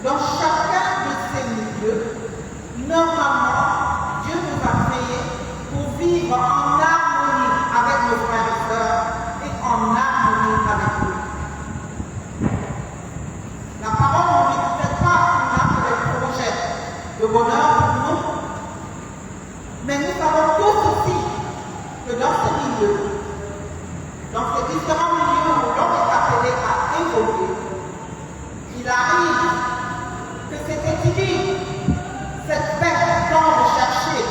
dans chacun de ces milieux, normalement, Dieu nous a créés pour vivre en harmonie avec nos frères et sœurs et en harmonie avec eux. La parole ne dit peut-être pas qu'on a des projets de bonheur pour nous, mais nous savons tous aussi que dans ces milieux, dans ces différents milieux où l'on est appelé à évoluer, il arrive que cet équilibre, cette paix tant recherchée,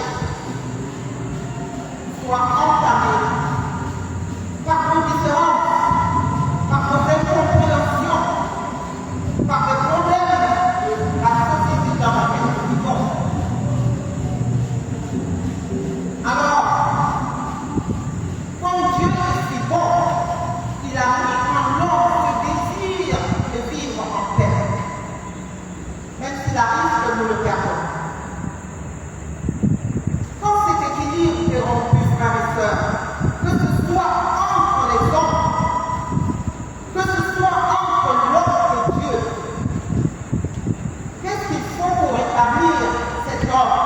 soit entamée par nos différences, par nos incompréhensions, par les problèmes de la société dans laquelle nous vivons. Alors, comme Dieu est si bon, il a mis en l'homme ce désir de vivre en paix, même s'il arrive que nous le perdons. Quand cet équilibre est rompu, frères et sœurs, que ce soit entre les hommes, que ce soit entre l'homme et Dieu, qu'est-ce qu'il faut pour rétablir cet ordre?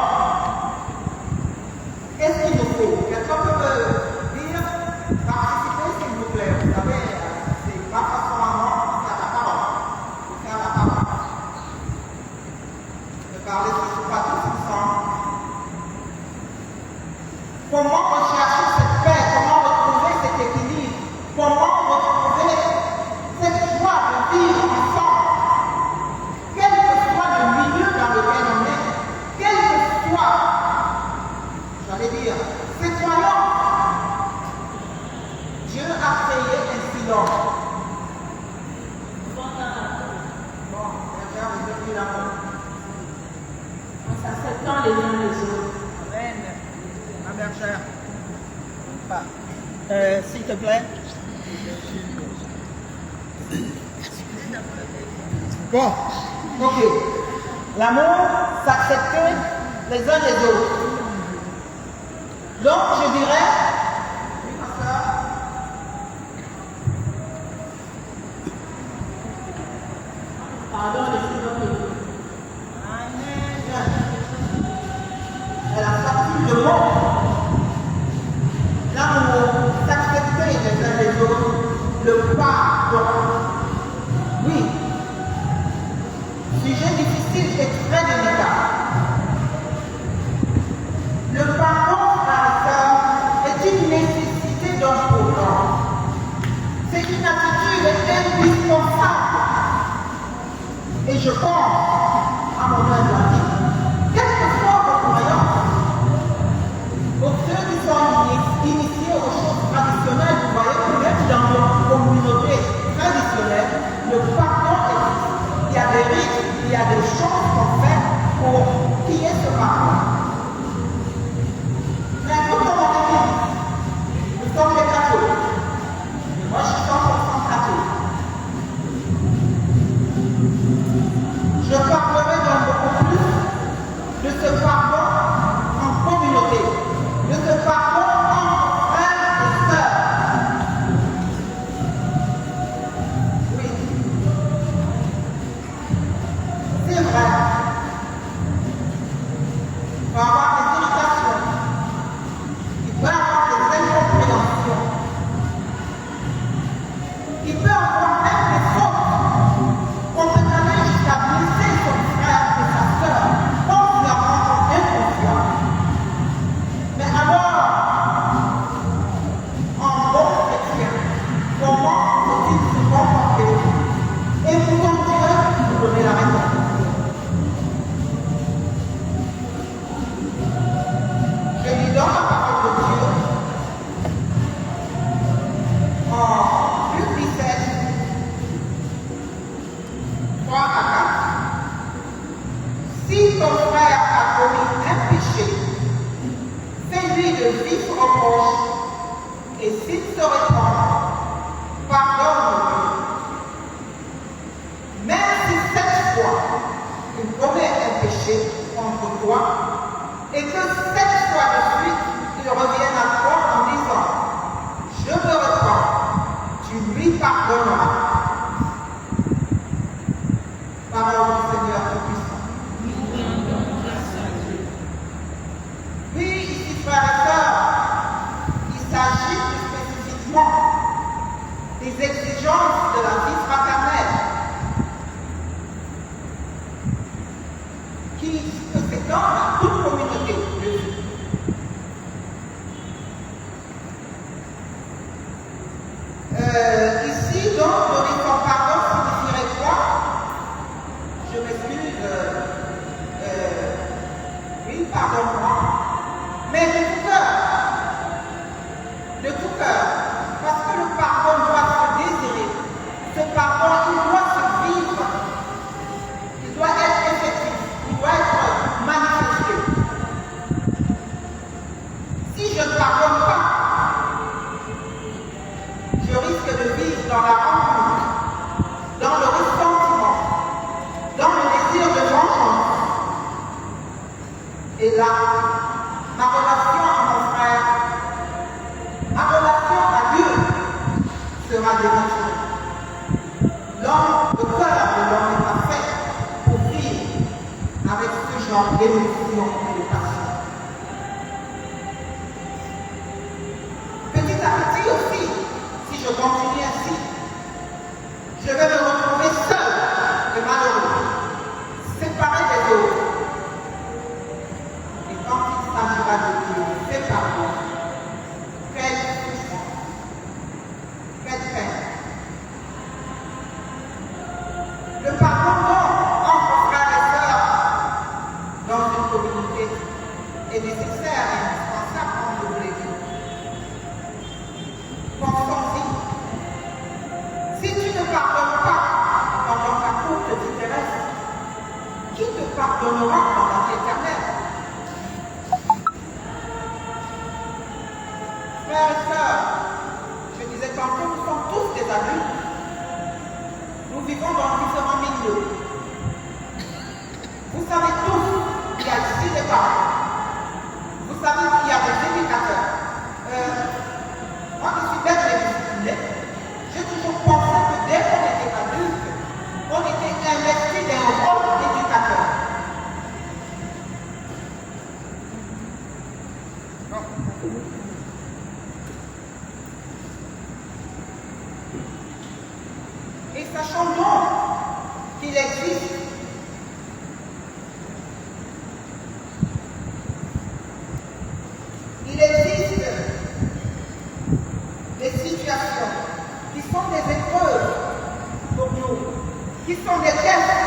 Qu'est-ce qu'il nous faut? Quelqu'un peut me dire, participez s'il vous plaît. Vous savez, c'est ma façon à moi de penser à la parole. De faire la parole. De parler surtout pas tous ensemble. Comment rechercher cette paix? Comment retrouver cet équilibre? Comment retrouver cette joie de vivre ensemble? Quel que soit le milieu dans lequel on est, quel que soit, j'allais dire, ces croyances, Dieu a créé ainsi l'homme. Bon, vous êtes plus là. En s'acceptant les uns les autres. Amen. Ma bergère. S'il te plaît. Bon, ok. L'amour, s'accepter les uns les autres. Donc, je dirais, oui, ma soeur, Pardon, laissez-moi. elle a sorti le mot. L'amour, s'accepter les uns les autres, le pardon. Oui. Sujet difficile et très délicat. Le pardon, frères et sœurs, est une nécessité d'un programme. C'est une attitude indispensable. Et je pense, à mon humble avis, quelle que soit vos croyances, pour ceux qui sont initiés aux choses traditionnelles, vous voyez que même dans notre communauté traditionnelle, le pardon existe. Il y a des rites, il y a des choses qu'on fait pour qu'il y ait ce pardon. Mais nous sommes en église, nous sommes les catholiques. Moi, je suis 100% catholique. Je parlerai donc beaucoup plus de ce pardon en communauté, de ce pardon entre frères et sœurs. Oui, c'est vrai. Il peut y avoir des irritations, il peut y avoir des incompréhensions, il peut y avoir même des fautes. On peut aller jusqu'à blesser son frère et sa sœur, consciemment ou inconsciemment. Mais alors, en bon chrétien, comment faut-il se comporter? Et pourtant Dieu nous donner la réponse. Je lis donc la parole de Dieu en Luc 17, 3 à 4. Si ton frère a commis un péché, fais-lui de vifs reproches, et s'il se répand, pardonne-lui. Même si 7 fois il commet un péché contre toi, et que 7 fois de suite il revienne à toi en disant « Je me repens », tu lui pardonneras. Parole du Seigneur. je m'excuse, oui, pardonne-moi, mais de tout cœur, parce que le pardon doit se désirer, ce pardon, il doit se vivre, il doit être effectif, il doit être manifesté. Si je ne pardonne pas, je risque de vivre dans la rancune, dans le ressentiment, dans le désir de vengeance. Et là, ma relation à mon frère, ma relation à Dieu sera dénaturée. Le cœur de l'homme n'est pas fait pour vivre avec ce genre d'émotion et de passion. Petit à petit aussi, si je continue ainsi, je vais me retrouver seul et malheureux, séparé des autres. Et quand il s'agira de Dieu, c'est pardon. Quelle souffrance, quelle peine. Le pardon entre frères et sœurs dans une communauté est nécessaire et indispensable comme je vous l'ai dit. Pensons-y. Si tu ne pardonnes pas pendant ta courte vie terrestre, qui te pardonnera dans la vie éternelle? Frères et sœurs, je disais tantôt, nous sommes tous des adultes. Nous vivons dans différents milieux. Vous savez tous qu'il y a ici des parents. Vous savez qu'il y a des éducateurs. Moi qui suis bête et disciplinée, j'ai toujours pensé que dès qu'on était adulte, on était investi dans un rôle d'éducateur. Et sachons donc qu'il existe des situations qui sont des épreuves pour nous, qui sont des tests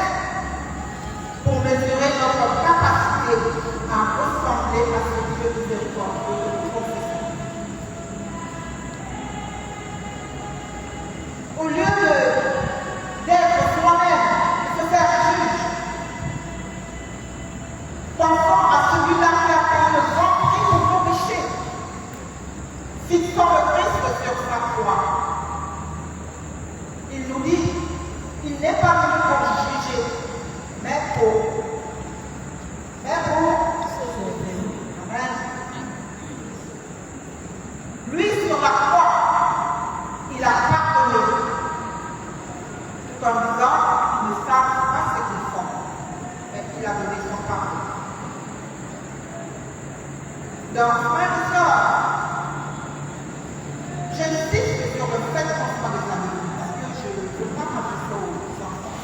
pour mesurer notre capacité à ressembler à ce Dieu miséricordieux que nous professons. Au lieu d'être soi-même, de se faire juge, pensons à celui-là qui a payé le grand prix pour nos péchés, fixons le Christ sur sa croix. Il nous dit, il n'est pas venu pour juger, mais pour sauver. Amen. Lui, sur la croix, il a pardonné, tout en disant, ils ne savent pas ce qu'ils font, mais il a donné son pardon. Donc, frères et sœurs, j'insiste sur le fait qu'on soit des amis, parce que je ne veux pas m'adresser aux enfants.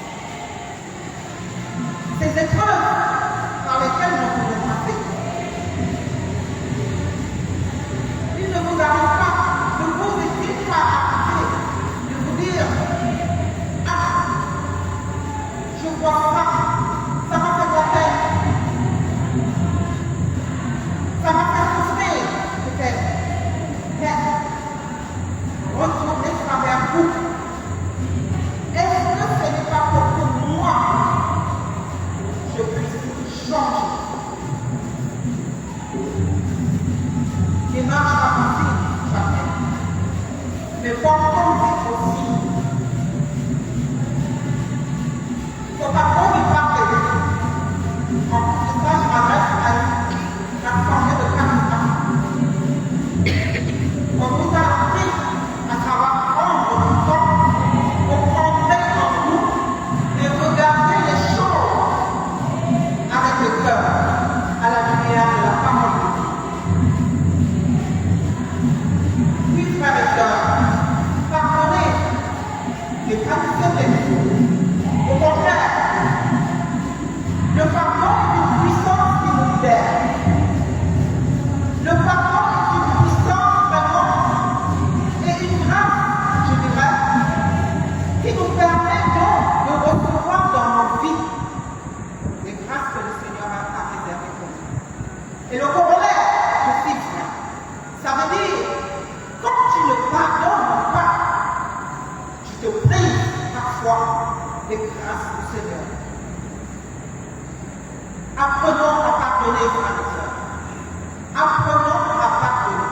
Ces épreuves par lesquelles nous pouvons passer, il ne vous arrive pas de vous essayer pas arriver, de vous dire, ah, je vois ça m'a fait de la peine, ça m'a fait souffrir, peut-être. Mais retournez ça vers vous. Est-ce que ce n'est pas pour que moi, je puisse changer? Démarche pas facile, jamais. Mais pourtant, c'est possible. Il ne faut pas pardonner, frères et sœurs. Apprenons à pardonner.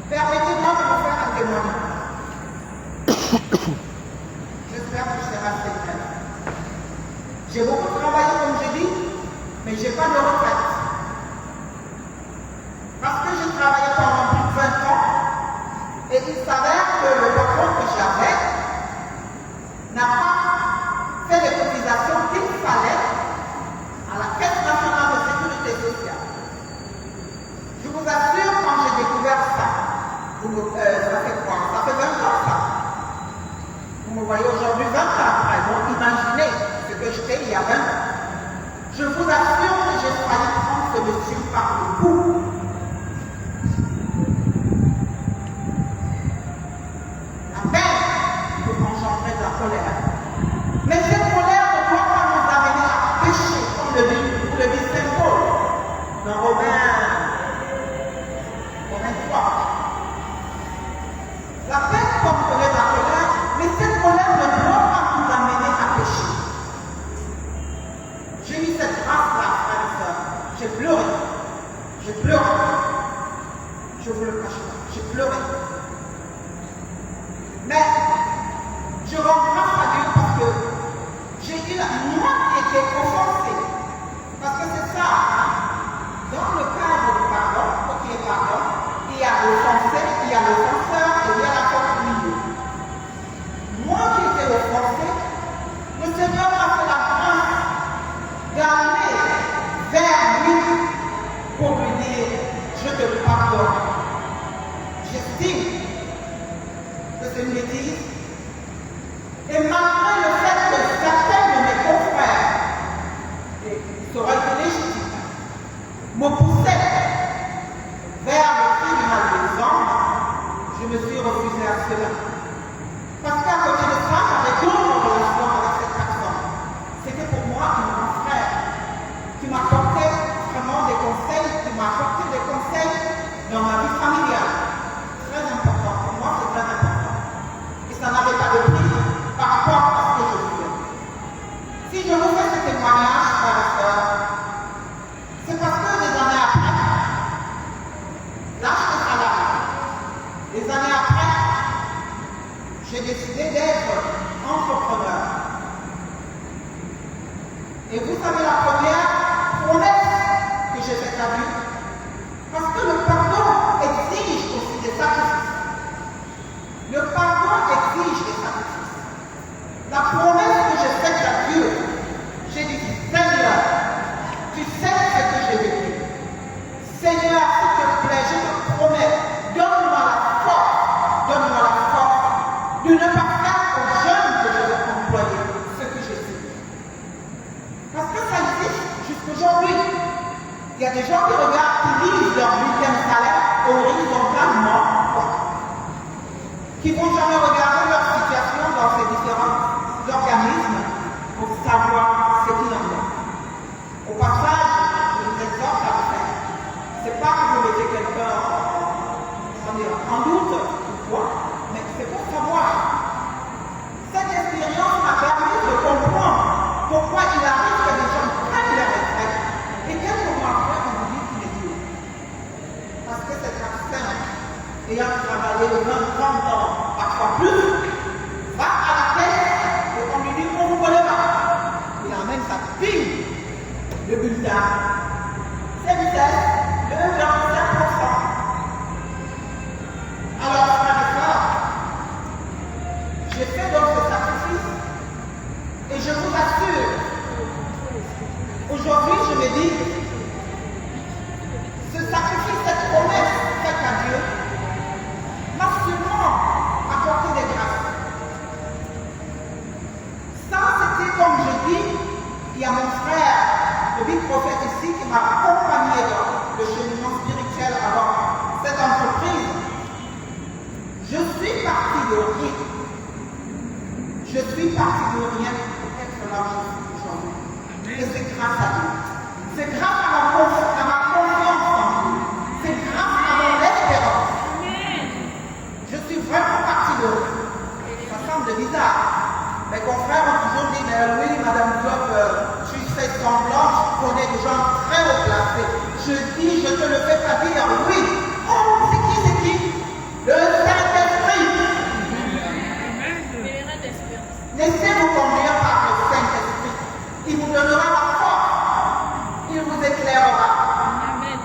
Permettez-moi de vous faire un témoignage. J'espère que je serai assez bref. J'ai beaucoup travaillé, comme j'ai dit, mais je n'ai pas de retraite. Parce que j'ai travaillé pendant plus de 20 ans, et il s'avère que le patron que j'avais n'a pas fait les cotisations qu'il fallait à la Caisse nationale de sécurité sociale. Je vous assure, quand j'ai découvert ça, ça fait quoi? Ça fait 20 ans ça. Vous me voyez aujourd'hui 20 ans après. Donc imaginez ce que j'étais il y a 20 ans. Je vous assure que j'ai failli prendre ce monsieur par le bout. La peine peut engendrer de la colère. Mais cette colère ne doit pas nous amener à pécher, comme le dit Saint Paul dans Romains 3. La peine comprenait la colère, mais cette colère ne doit pas nous amener à pécher. J'ai eu cette grâce-là, frère et sœur. J'ai pleuré. J'ai pleuré. Je vous le cache pas. J'ai pleuré. Mais je rends grâce à Dieu parce que j'ai eu moi qui étais offensé. Parce que c'est ça, hein? Dans le cadre du pardon, ok, pardon, il y a l'offensé, il y a l'offenseur et il y a la faute au milieu. Moi qui étais offensé, le Seigneur m'a fait la grâce d'aller vers lui pour lui dire, je te pardonne. J'estime que c'est une bêtise. Et malgré le fait que certains de mes confrères, et ça aurait été légitime, me poussaient vers le tribunal des hommes, je me suis refusé à cela. Parce qu'à côté de ça, j'avais d'autres relations avec cette personne. C'était pour moi un grand frère qui m'apportait vraiment des conseils, qui m'a apporté des conseils dans ma vie familiale. Très important. Pour moi, c'est très important. Et ça n'avait pas de prix par rapport à ce que je voulais. Si je vous fais ce témoignage, frères et sœurs, c'est parce que des années après, l'âge de salarié, des années après, j'ai décidé d'être entrepreneur. Et vous savez la première promesse que j'ai faite à Dieu, parce que le pardon exige aussi des sacrifices. Le pardon exige des sacrifices. La promesse que j'ai faite à Dieu, j'ai dit, Seigneur, tu sais ce que j'ai vécu. Seigneur, s'il te plaît, je te promets, donne-moi la force de ne pas faire aux jeunes que je vais employer ce que je sais. Parce que ça existe jusqu'aujourd'hui. Il y a des gens qui regardent, qui lisent leur bulletin de salaire horizontalement, qui ne vont jamais regarder leur situation dans ces différents organismes pour savoir ce qu'il en est. Au passage, je vous exhorte à le faire. Ce n'est pas que vous mettez quelqu'un en doute ou quoi, mais c'est pour savoir. Cette expérience m'a permis de comprendre pourquoi il arrive que les gens prennent leur retraite et quelques mois après, on vous dit qu'il est Dieu. Parce que c'est un saint, ayant travaillé 20, 30 ans, parfois plus, va à la caisse et on lui dit on vous connaît pas. Il amène sa pile de bulletin. C'est vitesse de 25%. Alors, frères et sœurs, j'ai fait donc ce sacrifice et je vous assure, aujourd'hui je me dis, ce sacrifice, cette promesse faite à Dieu, m'a sûrement apporté des grâces. Ça, c'était comme je dis, il y a mon frère, le big prophète ici, qui m'a accompagné dans le cheminement spirituel avant cette entreprise. Je suis parti de rien. Je suis parti de rien pour être là où je suis aujourd'hui. Et c'est grâce à Dieu. C'est grâce à ma confiance en Dieu. C'est grâce à mon espérance. Je suis vraiment parti de rien. Ça semble bizarre. Mes confrères ont toujours dit, mais oui, Madame Diop, tu sais Je dis, je te le fais pas dire, oui. Oh, c'est qui? Le Saint-Esprit. Laissez-vous conduire par le Saint-Esprit. Il vous donnera la force. Il vous éclairera.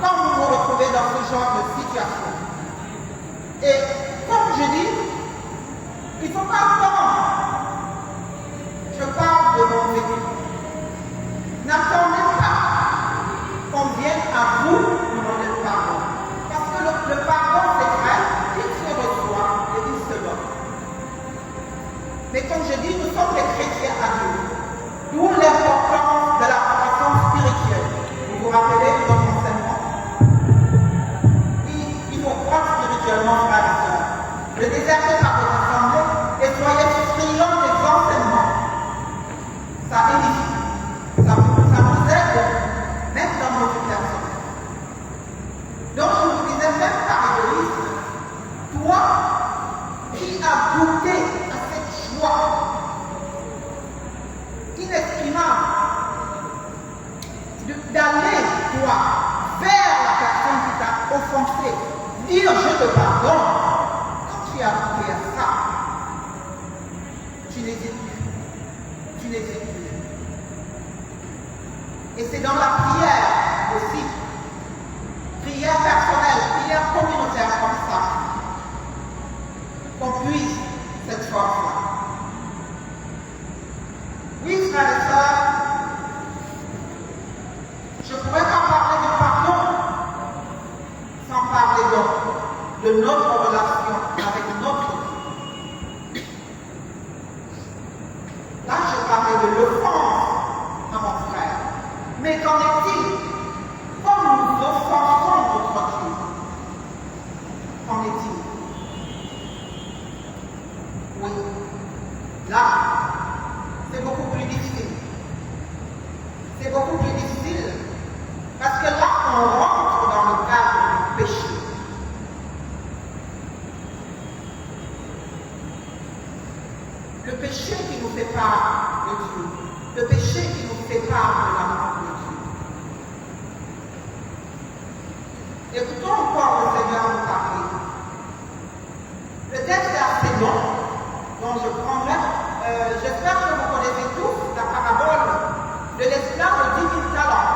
Quand vous vous retrouvez dans ce genre de situation. Et comme je dis, il ne faut pas attendre. Je parle de mon vécu. N'attendez pas qu'on vienne à vous demander pardon. Parce que le pardon, c'est vrai, il se reçoit et il se donne. Mais comme je dis, nous sommes des chrétiens à Dieu. D'où l'importance de la formation spirituelle. Vous vous rappelez de notre enseignement? Il faut croire spirituellement, frères et sœurs. Ne désertez pas votre assemblée et soyez friands des enseignements. Ça édifie. Ça vous aide, même dans notre personne. Donc je vous disais, même par égoïsme, toi qui as goûté à cette joie inexprimable d'aller, toi, vers la personne qui t'a offensé, dire je te pardonne, quand tu as goûté à ça, tu n'hésites plus. Tu n'hésites plus. Et c'est dans la prière aussi, prière personnelle, prière communautaire comme ça, qu'on puisse cette force-là. Oui, frères et sœurs, je ne pourrais pas parler de pardon sans parler de notre relation avec notre Dieu. Là, je parlais de l'offense à mon frère. Mais qu'en est-il quand nous offensons notre Dieu? Qu'en est-il? Oui. Là, c'est beaucoup plus difficile. C'est beaucoup plus difficile parce que là, on rentre dans le cadre du péché. Le péché qui nous sépare de Dieu. Le péché qui nous sépare de l'amour de Dieu. Écoutons encore le Seigneur nous parler. Le texte est assez long, donc je prendrai. J'espère que vous connaissez tous la parabole de l'esclave de 10 000 talents.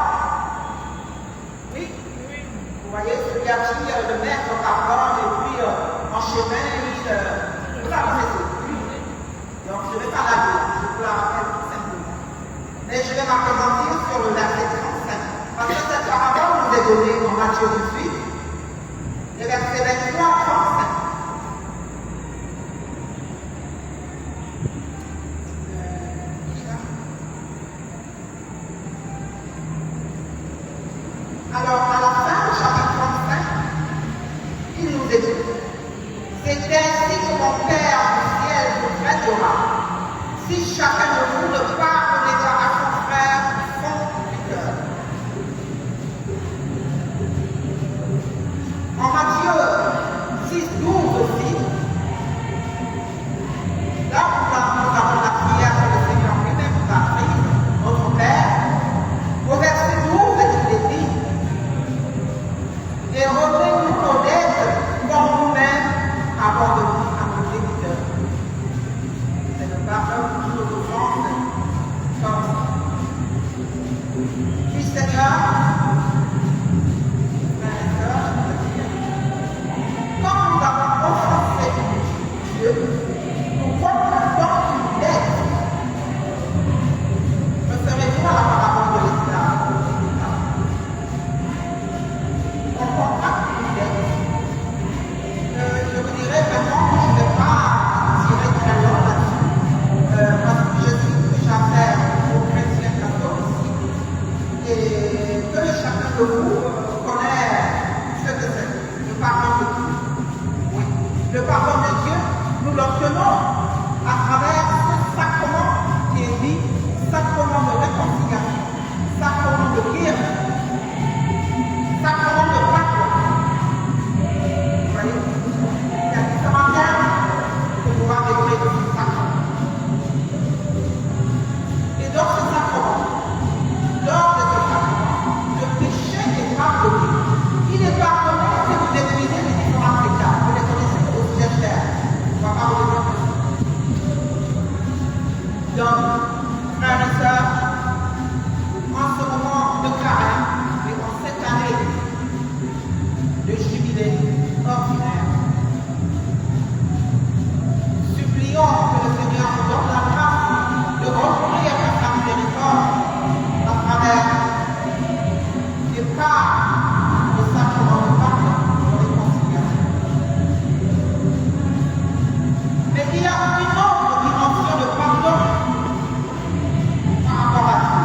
Oui, vous voyez, celui à qui le maître pardonne et puis en chemin, vous la connaissez. Donc je ne vais pas la lire, je vous la rappelle tout simplement. Mais je vais m'appesantir sur le verset 35. Parce que cette parabole nous est donnée dans Matthieu 18, les versets 23 à 35. Alors, à la fin du chapitre 35, il nous est dit, c'est ainsi que mon Père du ciel vous traitera, si chacun de vous ne pardonne pas à son frère du fond du cœur. En Matthieu 6, 12 aussi, là nous avons la prière que le Seigneur lui-même nous a prise, notre Père. Au verset 12, il est dit, et rendez-nous nos dettes comme nous-mêmes avons donné à nos débiteurs. C'est le pardon de nos offenses comme ça. Puis Seigneur, frères et sœurs, quand nous avons offensé Dieu, nous comprenons une dette. Je serai vous à la parabole de l'esclave. On comprend une dette. Je vous dirais vraiment que je ne vais pas tirer très long là-dessus, parce que je suis j'affaire aux chrétiens catholiques et que chacun de vous connaît ce que c'est, le pardon de Dieu. Oui. Le pardon de Dieu, nous l'obtenons à travers ce sacrement qui est dit sacrement de réconciliation, sacrement de guérison, sacrement de pardon. Vous voyez? Il y a différents termes pour pouvoir décrire ce sacrement. Et dans ce sacrement, lors de ce sacrement, le péché est Donc, frères et sœurs, en ce moment de carême et en cette année de jubilé ordinaire, supplions que le Seigneur nous donne la grâce de recourir à sa miséricorde à travers les pas de sacrement de pardon de réconciliation. Mais il y a une autre dimension de pardon par rapport à Dieu.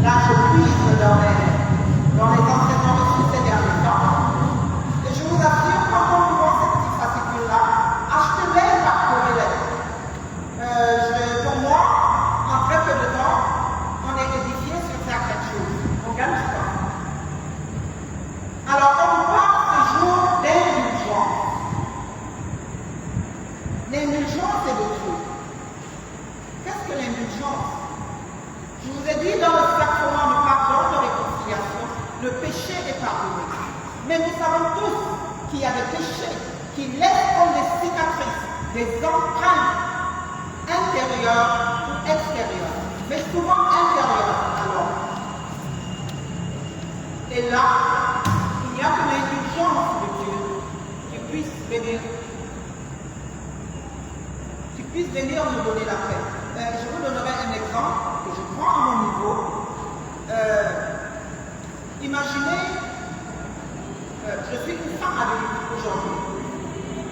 Là, je puise dans les enseignements reçus ces derniers temps. Et je vous assure, quand on voit cette petite fascicule-là, achetez-les et parcourez-les. Pour moi, en très peu de temps, on est édifié sur certaines choses. On gagne du temps. Alors, on parle toujours d'indulgence. L'indulgence est de Dieu. Qu'est-ce que l'indulgence? Je vous ai dit dans le sacrement du pardon, de réconciliation, le péché est pardonné. Mais nous savons tous qu'il y a des péchés qui laissent comme des cicatrices, des empreintes intérieures ou extérieures, mais souvent intérieures alors. Et là, il n'y a que l'indulgence de Dieu qui puisse venir nous donner la paix. Je vous donnerai un exemple que je prends à mon niveau. Imaginez, je suis une femme adulte aujourd'hui.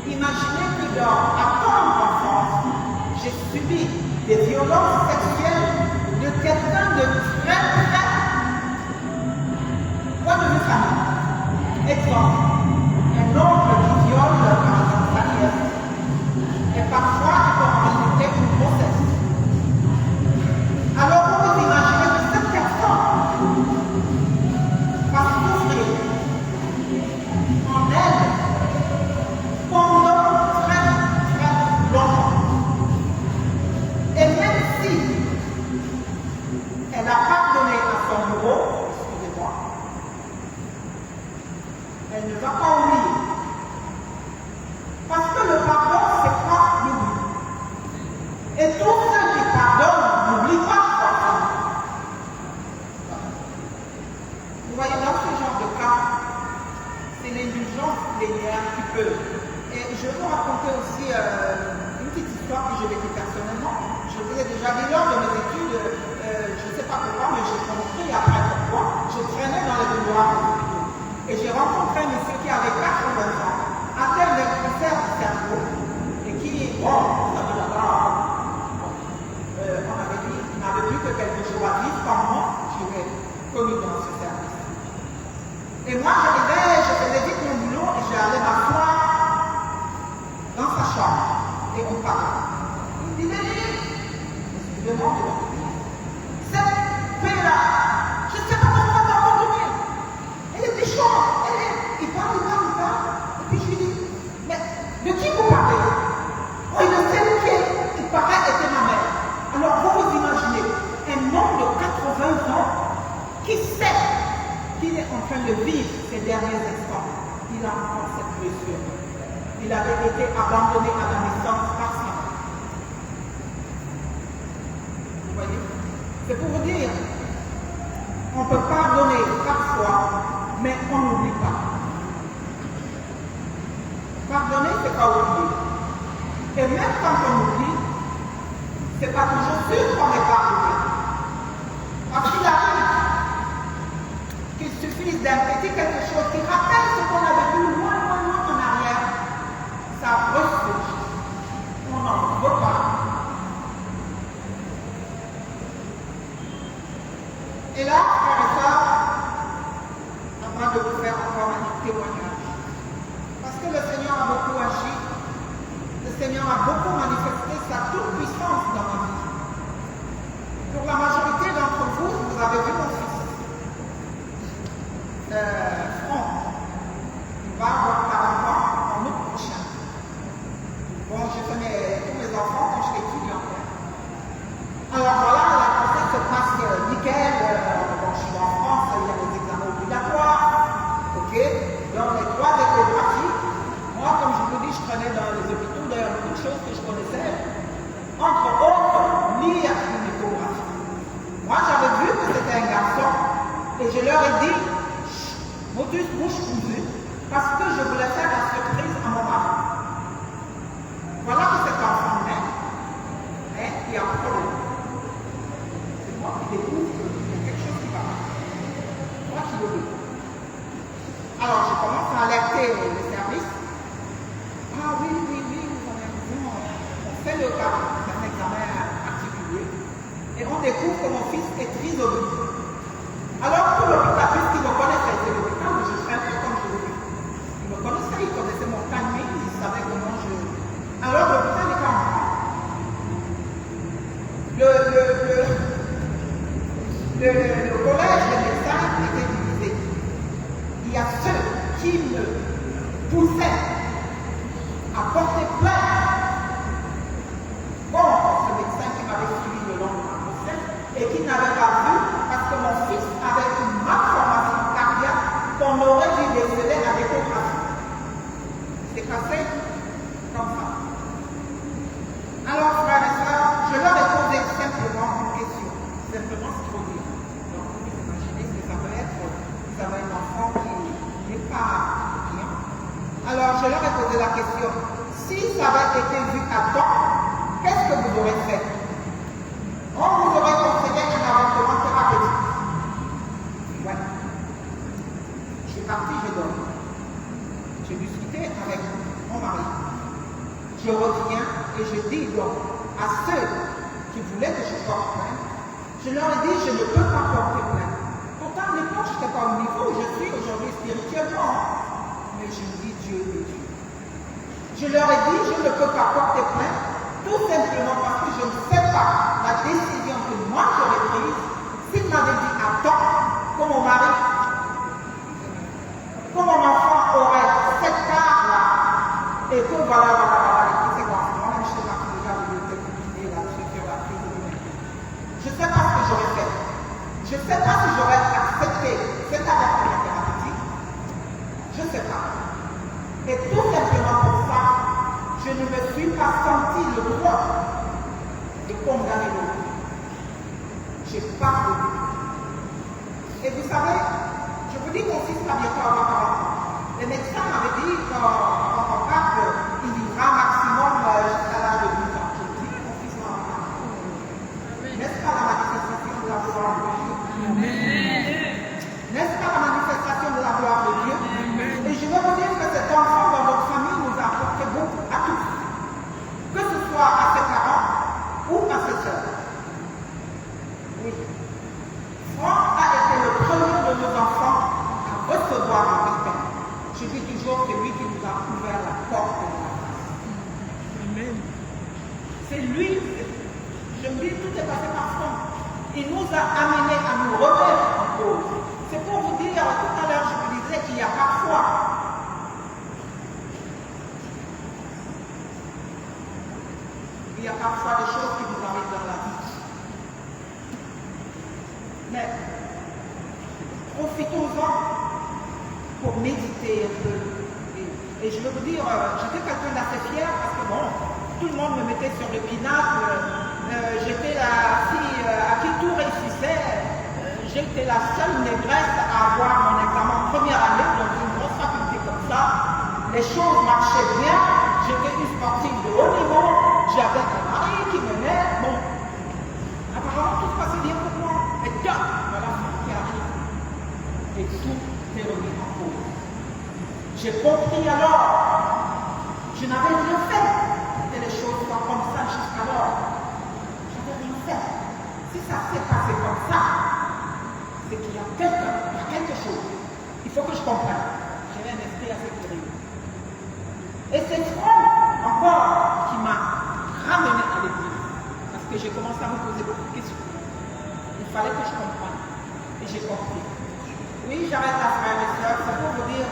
Imaginez que à ton enfance, j'ai subi des violences sexuelles de quelqu'un de très loin de mes familles. Exemple, un oncle qui viole par exemple sa nièce. Et parfois, il peut en résulter une grossesse. Alors, vous vous imaginez que cette personne va souffrir en elle pendant très longtemps. Et même si elle a pardonné à son bourreau, excusez-moi, elle ne va pas oublier. Parce que le pardon, c'est pas l'oubli. Et tous ceux qui pardonnent n'oublient pas forcément. Vous voyez, dans ce genre de cas, c'est l'indulgence plénière qui peut. Et je vais vous raconter aussi une petite histoire que j'ai vécue personnellement. Je vous ai déjà dit lors de mes études, je ne sais pas pourquoi, mais j'ai compris après pourquoi. Je traînais dans les couloirs des hôpitaux. Et j'ai rencontré un monsieur qui avait 80 ans, atteint d'un cancer du cerveau, et qui, bon, ça veut d'abord, on avait dit qu'il n'avait plus que quelques jours à vivre par mois, je l'ai connu dans ce service. Et moi, j'arrivais, je faisais vite mon boulot, et j'allais m'asseoir dans sa chambre, et on parlait. Il me dit, excusez-moi, cette paix-là, je ne sais pas pourquoi t'as continué. Elle est méchante, il parle. Et puis je lui dis, mais de qui vous parlez? Oh, il ne sait qui, il paraît, était ma mère. Alors vous vous imaginez, un homme de 80 ans qui sait qu'il est en train de vivre ces derniers instants. Il a encore cette blessure. Il avait été abandonné à la naissance par sa mère. Vous voyez? C'est pour vous dire, on peut pardonner parfois, mais on n'oublie pas. Pardonner, c'est pas oublier. Et même quand on oublie, c'est pas toujours sûr qu'on est pardonné. Parce qu'il arrive qu'il suffise d'un petit quelque chose qui rappelle ce qu'on avait vu loin en arrière, ça ressurgit. On n'en veut pas. Et là, frères et sœurs, avant de vous faire encore un témoignage, parce que le Seigneur a beaucoup agi, le Seigneur a beaucoup manifesté sa toute-puissance dans ma vie. Pour la majorité d'entre vous, vous avez vu mon fils, Franck. Il va avoir 40 ans en août prochain. Bon, je connais tous mes enfants quand j'étais étudiante. Alors voilà, la grossesse se passe nickel. Bon, je Et on découvre que mon fils est trisomique. Alors tout l'hôpital, puisqu'il me connaissait, c'est l'hôpital où je traînais comme je le dis. Il me connaissait, il connaissait mon timing, il savait comment je... Alors l'hôpital est en train. Le collège des médecins était divisé. Il y a ceux qui me poussaient à porter plainte contre ce médecin qui m'avait suivi le long de ma grossesse et qui n'avait pas vu parce que mon fils avait une malformation cardiaque qu'on aurait dû décéder à l'échographie. C'est passé comme ça. Alors, frères et sœurs, je leur ai posé simplement une question. Simplement ce qu'il faut dire. Donc, vous imaginez que ça va être un enfant qui n'est pas bien. Alors, je leur ai posé la question. Si ça avait été vu à temps, qu'est-ce que vous aurez fait? On vous aurait conseillé un avortement thérapeutique. Ouais. Je suis partie, je dors. J'ai discuté avec mon mari. Je reviens et je dis donc à ceux qui voulaient que je porte plainte, je leur ai dit je ne peux pas porter plainte. Pourtant, à l'époque, je n'étais pas au niveau où je suis aujourd'hui spirituellement. Mais je me dis Dieu est Dieu. Je leur ai dit je ne peux pas porter plainte, tout simplement parce que je ne sais pas la décision que moi j'aurais prise s'il m'avait dit attends, que mon mari, que mon enfant aurait cette part-là, et que voilà, c'est quoi, moi-même je sais pas si déjà vous êtes combiné là, je sais pas ce que j'aurais fait. Je ne sais pas si j'aurais accepté cet avortement thérapeutique. Je ne sais pas. Et tout simplement pour ça, je ne me suis pas senti le droit de condamner l'autre. Je n'ai pas voulu. Et vous savez, je vous dis que mon fils va bientôt avoir 40 ans. Les médecins m'avaient dit qu'en contact, il vivra maximum jusqu'à l'âge de 12 ans. Je dis, mon fils va avoir 40 ans. N'est-ce pas la manifestation de la gloire de Dieu? N'est-ce pas la manifestation de la gloire de Dieu? Et je veux vous dire que cet enfant dans votre famille nous a apporté beaucoup à tous. Que ce soit à ses parents ou à ses soeurs. Oui. Franck a été le premier de nos enfants à recevoir le baptême. Je dis toujours que c'est lui qui nous a ouvert la porte de la grâce. Amen. C'est lui. Je me dis, tout est passé par Franck. Il nous a amenés à nous remettre en cause. C'est pour vous dire, tout à l'heure, je vous disais qu'il y a parfois des choses qui nous arrivent dans la vie. Mais profitons-en pour méditer un peu. Et je veux vous dire, j'étais quelqu'un d'assez fier parce que bon, tout le monde me mettait sur le pinacle. J'étais la fille à qui tout réussissait. J'étais la seule négresse à avoir mon examen en première année dans une grosse faculté comme ça. Les choses marchaient bien. J'étais une sportive de haut niveau. J'avais un mari qui menait. Bon, apparemment tout se passait bien pour moi. Et voilà ce qui arrive. Et tout est remis en cause. J'ai compris alors. Je n'avais rien fait. Que les choses soient comme ça jusqu'alors. Je n'avais rien fait. Si ça s'est passé comme ça, c'est qu'il y a quelque chose. Il faut que je comprenne. J'ai un esprit assez curieux. Et c'est Franck encore qui m'a ramené à l'église. Parce que j'ai commencé à me poser beaucoup de questions. Il fallait que je comprenne. Et j'ai compris. Oui, j'arrête là, frères et sœurs. C'est pour vous dire,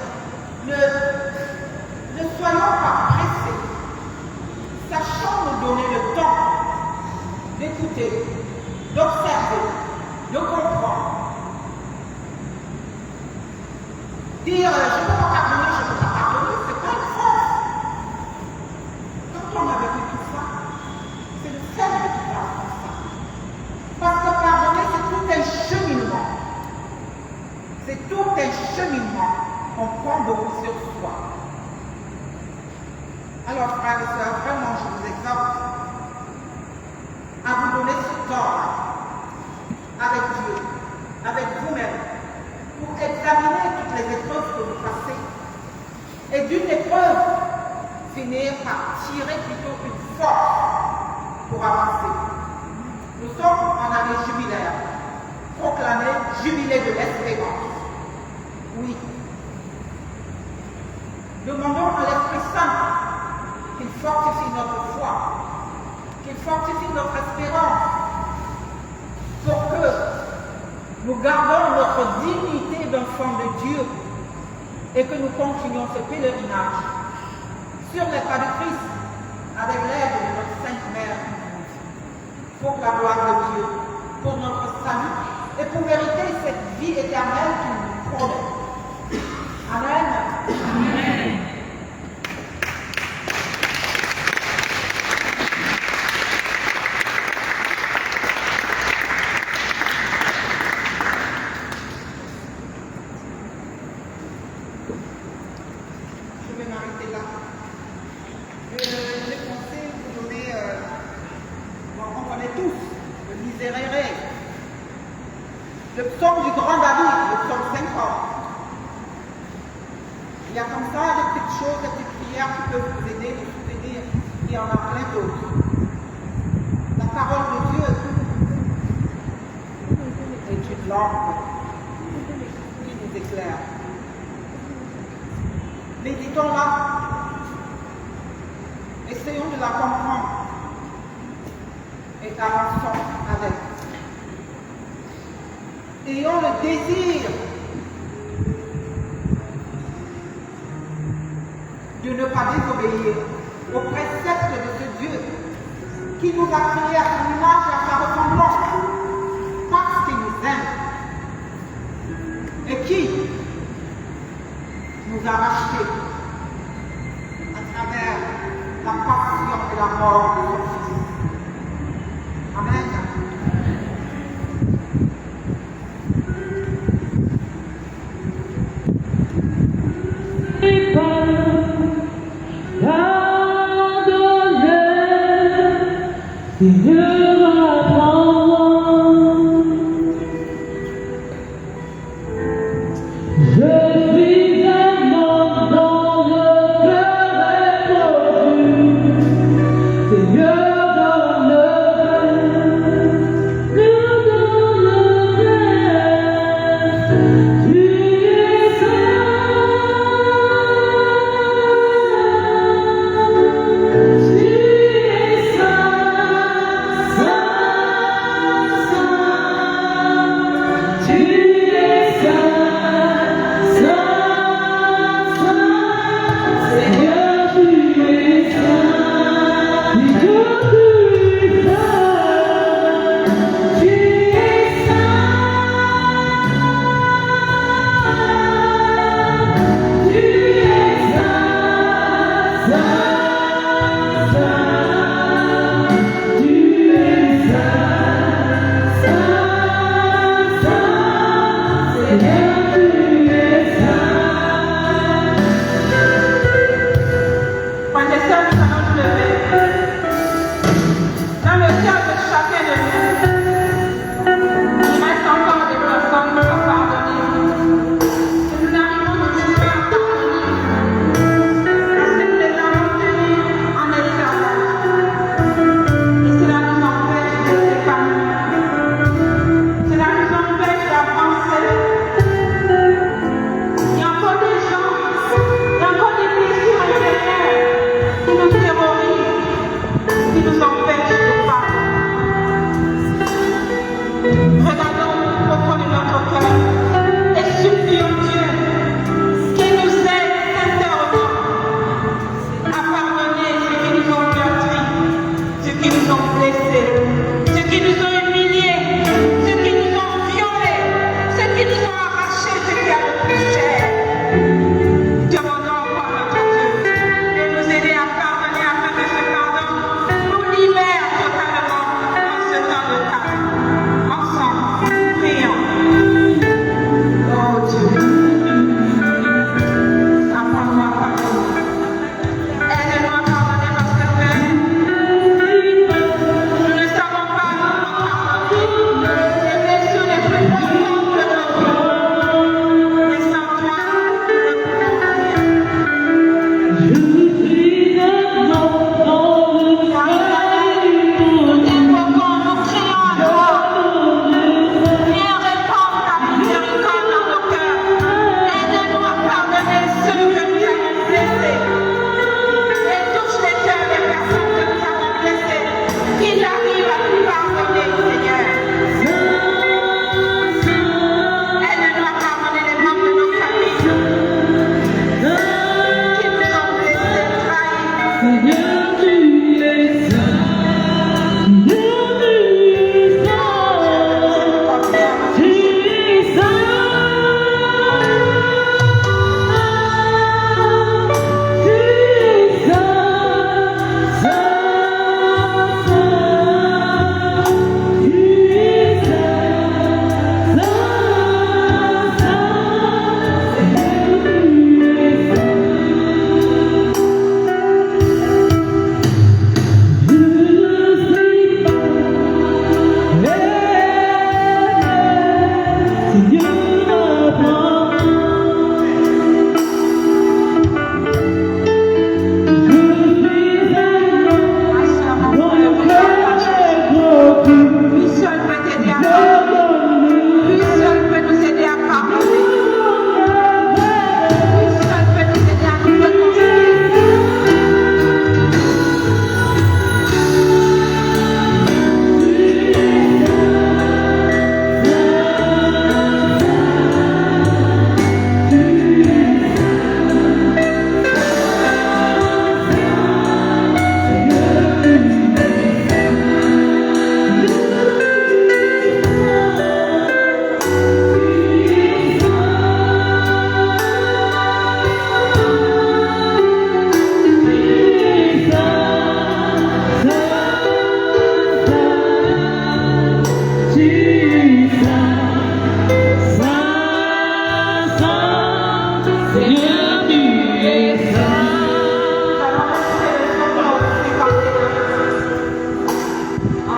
ne soyons pas pressés. Sachons nous donner le temps d'écouter, d'observer, de comprendre. Dire, je ne peux pas pardonner, je ne peux pas pardonner, ce n'est pas une force. Quand on a vécu tout ça, c'est le Seigneur qui parle comme ça. Parce que pardonner, c'est tout un cheminement. C'est tout un cheminement qu'on prend de vous sur soi. Alors, frères et sœurs, vraiment, je vous exhorte à vous donner ce temps-là, avec Dieu, avec vous-même, pour examiner toutes les épreuves que vous passez. Et d'une épreuve, finir par tirer plutôt une force pour avancer. Nous sommes en année jubilé de l'espérance. Oui. Demandons à l'Esprit Saint qu'il fortifie notre foi, qu'il fortifie notre espérance, pour que nous gardons notre dignité d'enfant de Dieu et que nous continuions ce pèlerinage sur les pas de Christ avec l'aide de notre Sainte Mère, pour la gloire de Dieu, pour notre salut et pour mériter cette vie éternelle qu'il nous promet. Amen. Amen. Je vais m'arrêter là. J'ai pensé vous donner, on connaît tous, le Miserere, le psaume du grand David, le psaume 50. Il y a comme ça des petites choses, des petites prières qui peuvent vous aider, vous soutenir. Il y en a plein d'autres. La parole de Dieu est une lampe qui nous éclaire. Méditons-la. Essayons de la comprendre et avançons avec. Ayons le désir de ne pas désobéir aux préceptes de ce Dieu qui nous a créés à son image et à sa ressemblance parce qu'il nous aime et qui nous a rachetés à travers la passion et la mort de son Fils. Amen.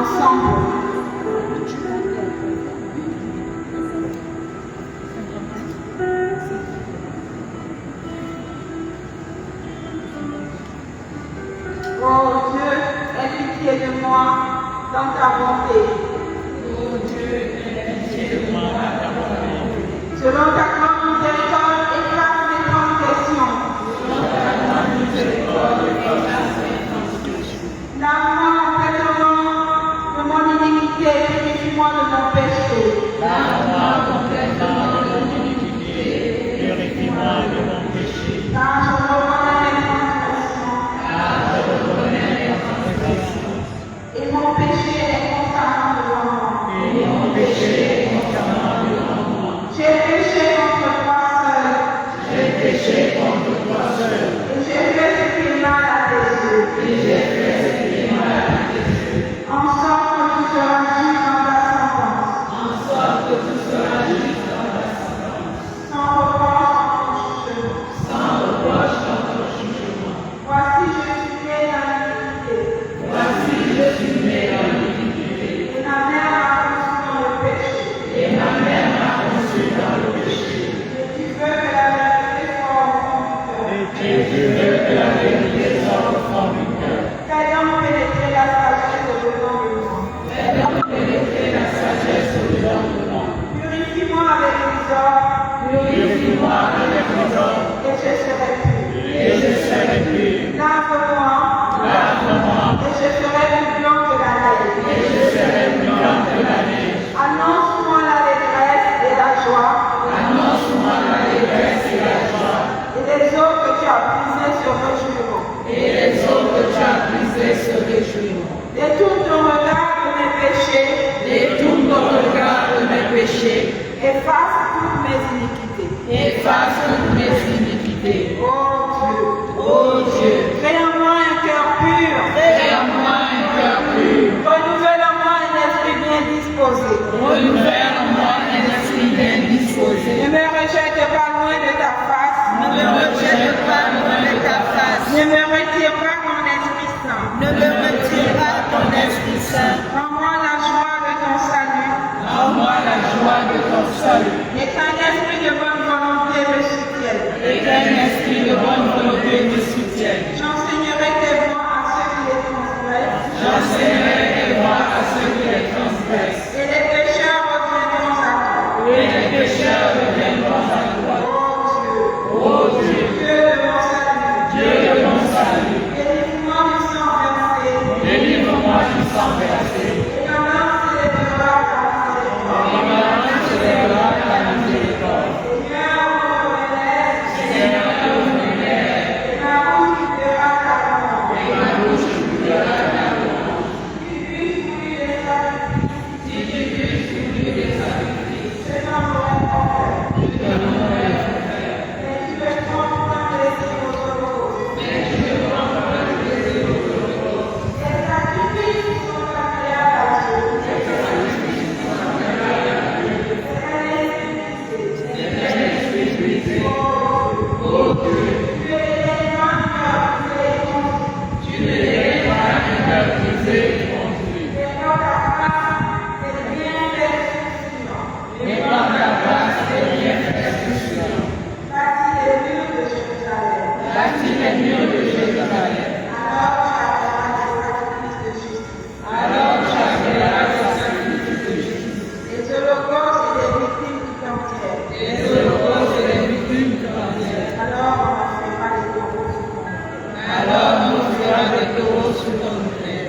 ensemble. Oh Dieu, aie pitié de moi dans ta bonté. Oh Dieu, aie pitié de moi dans ta bonté. Selon ta grande miséricorde, efface mes transgressions. Lave-moi complètement de mon iniquité et purifie-moi de mon péché. Lave-moi complètement de mon iniquité, purifie-moi de mon péché. Car je reconnais mes transgressions. Et mon péché est constamment devant moi. J'ai péché contre toi seul. Et j'ai fait ce qui est mal à tes yeux. En sorte que tu seras juste dans ta sentence. Sans reproche dans ton jugement. Voici, je suis né dans l'iniquité. Et ma mère m'a conçu dans le péché. Et tu veux que la vérité soit au fond du cœur. Fais donc pénétrer la sagesse au-dedans de moi. Purifie-moi avec l'hysope. Et je serai pur. Lave-moi. Et je serai plus blanc que la neige. Annonce-moi la détresse et la joie. Et les eaux que tu as brisées se réjouiront. Détourne ton regard de mes péchés. Efface toutes mes iniquités. Oh Dieu, crée en moi un cœur pur. Renouvelle en moi un esprit bien disposé. Ne me rejette pas loin de ta face. Ne me retire pas mon Esprit Saint. Rends-moi la joie de ton salut. Et qu'un esprit de bonne volonté me soutienne. J'enseignerai tes voies à ceux qui les transgressent. Et les pécheurs reviendront à toi. Oh Dieu, Dieu de mon salut. Délivre-moi du sang versé. Et ma main s'élèvera ta miséricorde. Seigneur, me relève. Et ma bouche publiera ta louange. Si tu puisses oublier les sacrifices, je n'en aurai pas fait. Mais tu veux prendre un plaisir au repos. Les sacrifices sont agréables à Dieu. Oh Dieu, tu es l'élément du cœur brisé et conduit. Et par ta grâce, c'est bien fait souciant. Bâtis les murs de Jérusalem. Alors tu agréeras des sacrifices de justice. Et de l'holocauste et des victimes tout entières. Alors on n'offrira des taureaux sous ton autel.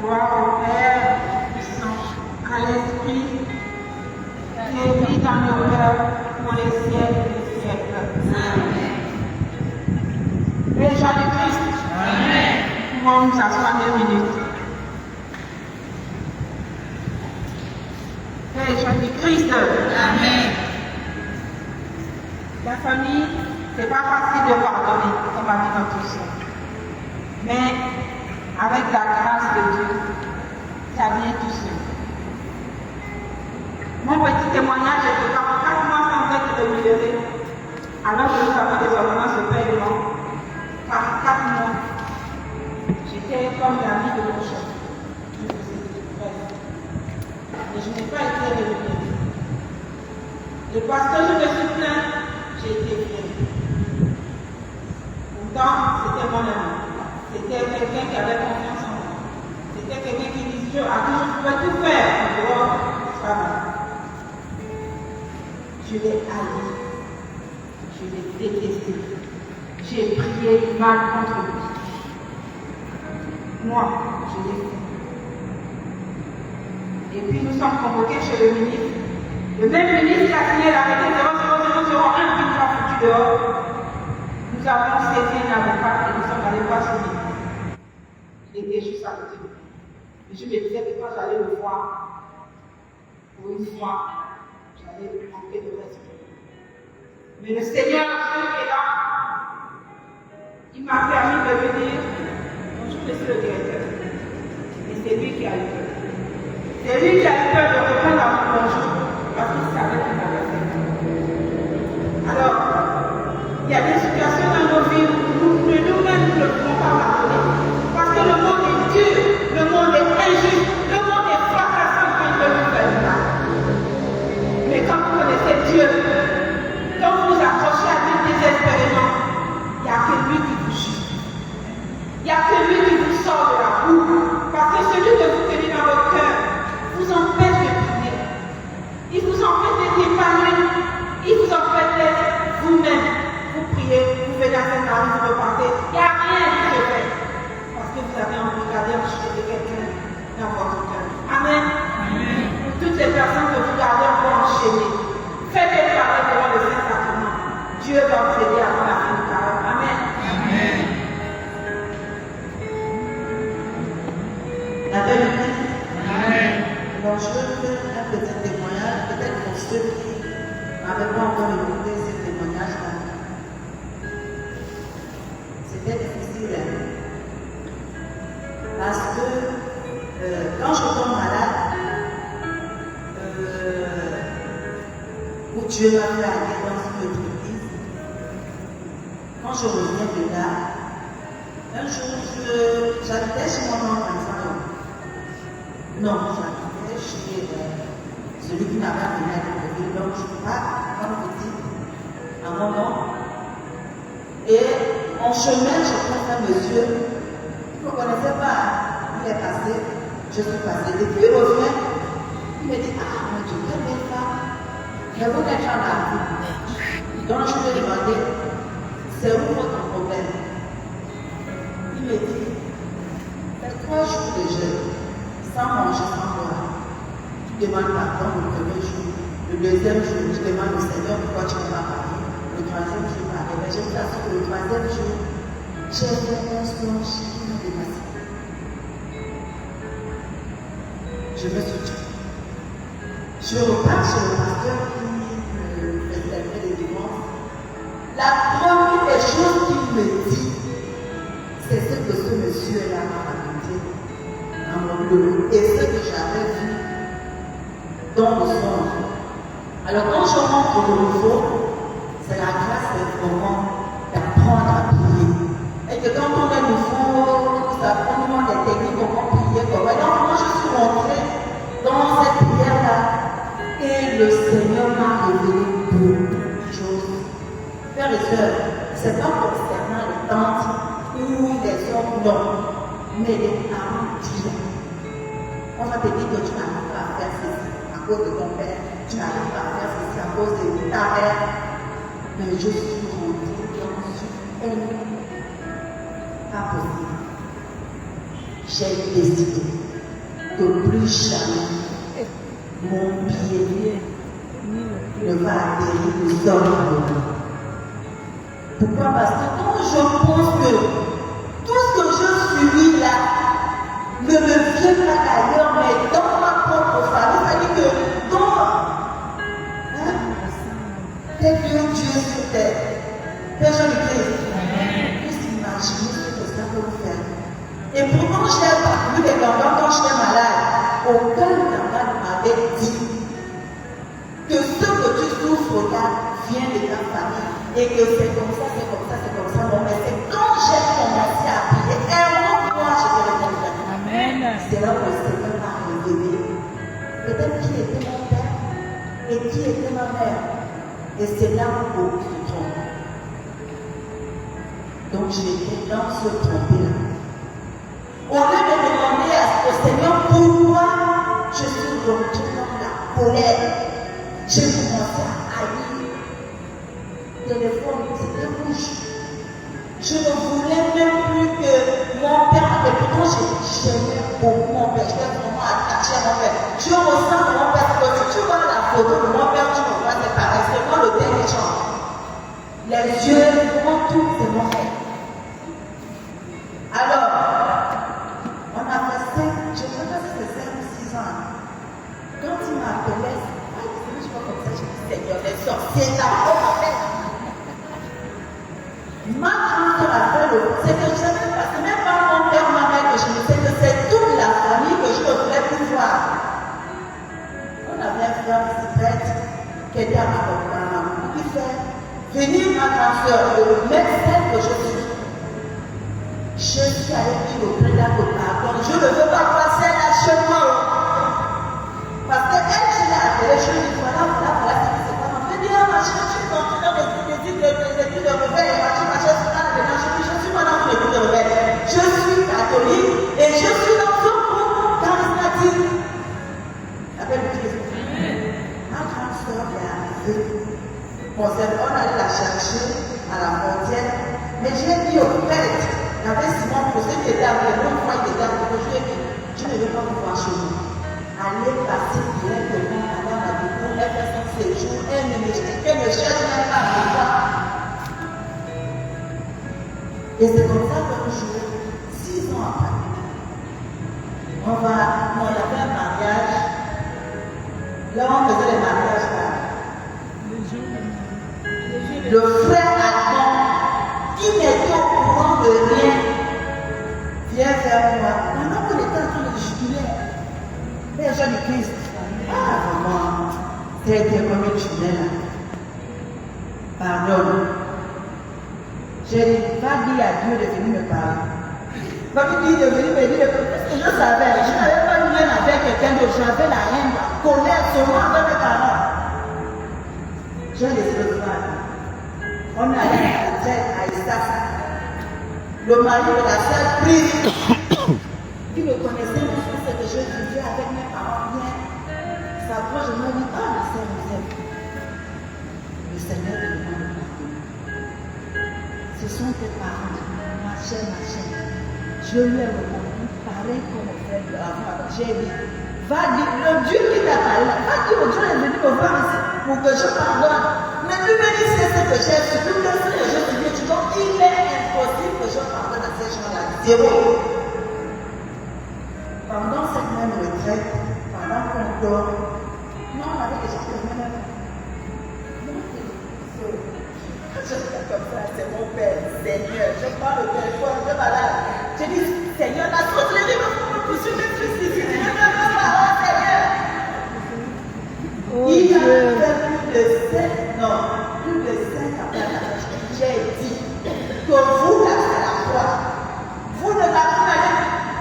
Gloire au Père, à l'Esprit, qui vit dans nos cœurs pour les siècles des siècles. Amen. Les gens du Christ. Amen. Pouvons nous asseoir 2 minutes. Les gens du Christ. Amen. La famille, c'est pas facile de pardonner, comme a dit notre soeur. Mais avec la grâce de Dieu, ça vient tout seul. Mon petit témoignage est que 4 mois sans être rémunéré, alors que nous avons des ordonnances de paiement, par 4 mois, j'étais comme l'ami de mon chef. Je faisais mais je n'ai pas été réveillée. Et parce que je me suis plainte, j'ai été guérie. Pourtant, c'était mon ami. C'était quelqu'un qui avait confiance en moi. C'était quelqu'un qui disait à qui je pouvais tout faire en dehors du travail. Je l'ai haï. Je l'ai détesté. J'ai prié mal contre lui. Moi, je l'ai fait. Et puis nous sommes convoqués chez le ministre. Le même ministre qui a signé l'arrêté 00001 qui nous a foutu dehors. Nous avons saisi un avocat et nous sommes allés voir ce ministre. Il était juste à côté de nous. Et je me disais que quand j'allais le voir, pour une fois, j'allais manquer de respect. Mais le Seigneur Dieu est là. Il m'a permis de lui dire bonjour, monsieur le directeur. Et c'est lui qui a eu peur. C'est lui qui a eu peur de répondre à mon bonjour parce qu'il savait qu'il m'avait fait. Alors, il y a des situations dans nos vies où nous-mêmes ne pouvons pas pardonner. Parce que le monde est dur, le monde est injuste, le monde est fracassant quand il veut nous faire du mal. Mais quand vous connaissez Dieu, quand vous vous accrochez à lui désespérément, il n'y a que lui qui vous justifie. Il n'y a que lui qui vous sort de la boue. Parce que celui que vous tenez dans votre cœur vous empêche de prier. Il vous empêche d'être épanoui. Il vous empêche d'être vous-même. Vous priez, vous venez à cette arme, vous repartez. Il n'y a rien qui se fait. Parce que vous avez envie d'aller enchaîner quelqu'un dans votre cœur. Amen. Pour toutes les personnes que vous gardez encore enchaînées, faites le travail devant le Saint-Sacrement. Dieu va vous aider avant la fin du carême. Amen. Amen. La vérité. Amen. Alors, je veux faire un petit témoignage, peut-être pour ceux qui n'avaient pas encore écouté ce témoignage-là. C'était difficile. Parce que quand je tombe malade, où Dieu m'a fait aller dans une autre église, quand je reviens de là, un jour, j'habitais chez mon oncle en Israël. Non, j'habitais chez celui qui m'avait amené à l'école. Donc, je pars comme petite à mon oncle. Et en chemin, je prends un monsieur qui ne me connaissait pas. Il est passé, je suis passée. Et puis il revient, il me dit, ah, mon Dieu, quelle belle femme. Mais vous n'êtes pas là. Donc je lui ai demandé, c'est où votre problème? Il me dit, c'est 3 jours de jeûne, sans manger, sans boire. Tu demandes pardon le premier jour. Le deuxième jour, je demande au Seigneur pourquoi tu ne m'as pas parlé. Le troisième jour, mais je vous assure que le troisième jour, j'ai fait un songe qui m'a dépassé. Je me suis dit, je repars chez le pasteur qui me servait de dimanche. La première des choses qu'il me dit, c'est ce que ce monsieur-là m'a raconté dans mon bureau et ce que j'avais vu dans le songe. Alors quand je rentre au nouveau, c'est la grâce des moments d'apprendre à prier. Et que quand on est nouveau, nous apprenons des techniques, comment prier, comment. Et donc moi je suis rentrée dans cette prière-là et le Seigneur m'a révélé beaucoup de choses. Frères et sœurs, c'est pas concernant les tantes ou les hommes, non, mais les parents Dieu. On va te dire que tu n'arrives pas à faire ceci à cause de ton père, tu n'arrives pas à faire ceci à cause de ta mère. Mais je suis rentrée dans une pas possible. J'ai décidé que plus jamais mon pied ne va atterrir le sol de l'eau. Pourquoi? Parce que quand je pense que tout ce que je subis là ne me vient pas d'ailleurs, mais dans ma propre famille, c'est-à-dire que dans tel lieu Dieu sur terre, Père Jean-Christ, juste imaginez ce que ça peut vous faire. Et pourtant, je n'ai pas vu les gamins quand j'étais malade. Aucun gamin m'avait dit que ce que tu souffres là vient de ta famille et que c'est comme ça, c'est comme ça, c'est comme ça. Non, mais c'est quand j'ai commencé à prier, et moi, je vais répondre. Amen. C'est là où le Seigneur m'a révélé. Peut-être qu'il y Et qui était ma mère? Et c'est là où je trompe. Donc j'étais dans ce trompe-là. Au lieu de demander au Seigneur pourquoi je suis retournée dans la colère, j'ai commencé à haïr. Téléphone, c'était rouge. Je ne voulais même plus que mon père, et pourtant j'aimais beaucoup mon père, j'étais vraiment attachée à mon père. Je ressens que mon père, quand tu vois la photo de mon père, tu me vois, c'est pareil, c'est moi le dernier genre. Les yeux, vraiment tout, c'est mon père. Alors, on a fait 5, je sais pas si c'est 5 ou 6 ans. Quand il m'appelait, je sais pas comme ça, je dis Seigneur, les sorciers, là, on m'appelle. Ma grande sœur a fait le. C'est que je savais pas, c'est même pas mon père, ma mère que je me sais que c'est toute la famille que je ne voulais plus voir. On avait un frère qui était à ma maman, qui fait venir ma grande sœur, le médecin que je suis. Je suis allée dire au président de pardon, je ne veux pas passer là chez moi. Parce qu'elle, je l'ai appelée, je lui ai dit voilà, c'est qui c'est pas. On fait dire, ma chérie, tu continues dans les études de rebelle, je suis madame de l'étude de rebelle. Je suis catholique et je suis dans un groupe charismatique. Avec Christ. Ma grande soeur est arrivée. On allait la chercher à la frontière, mais j'ai dit au père. Il y avait Simon pour ceux qui étaient avec moi, moi qui étais avec moi, je lui ai dit, je ne veux pas vous voir chez nous. Allez passer directement à la Madame, elle fait son séjour, elle ne cherche même pas à me voir. Et c'est comme ça que je jouais 6 ans après. On avait un mariage, là on faisait les mariages là. Le frère Adam, qui n'était au courant de rien, vient vers moi. Pendant qu'on était en train de jubiler, les gens du Christ, vraiment, c'était comme une tunnel. Pardon. J'ai dit, va dire à Dieu de venir me parler. Va lui dire de venir me dire, parce que je savais, je n'avais pas eu rien avec quelqu'un d'autre, j'avais la haine, la colère seulement avec mes parents. J'ai laissé le faire. On est allé à la tête à Issassa. Le mari de la sœur prise, qui me connaissait même sur ce que je vivais avec mes parents bien, s'approche de moi et dit, ah, ma sœur nous aime. Le Seigneur te demande pardon. Ce sont tes parents, ma chère. Je lui ai répondu, pareil comme mon frère de la femme. J'ai dit, va dire, le Dieu qui t'a parlé, va dire au Dieu est venu me voir ici pour que je pardonne. Mais lui me dit, c'est ce que j'ai subi, que c'est le jeu de Dieu. Donc il est impossible que je pardonne à ces gens-là. Zéro. Pendant cette même retraite, pendant qu'on dort, non, on avait déjà fait même. Non, je fais comme ça, c'est mon Père, Seigneur. Je parle au téléphone, je malade. Je dis, Seigneur, la sorcellerie me poursuit même ici. Je ne veux pas parler, Seigneur. Il a fait plus de 5 appels. J'ai dit que vous, là, c'est la foi. Vous ne n'allez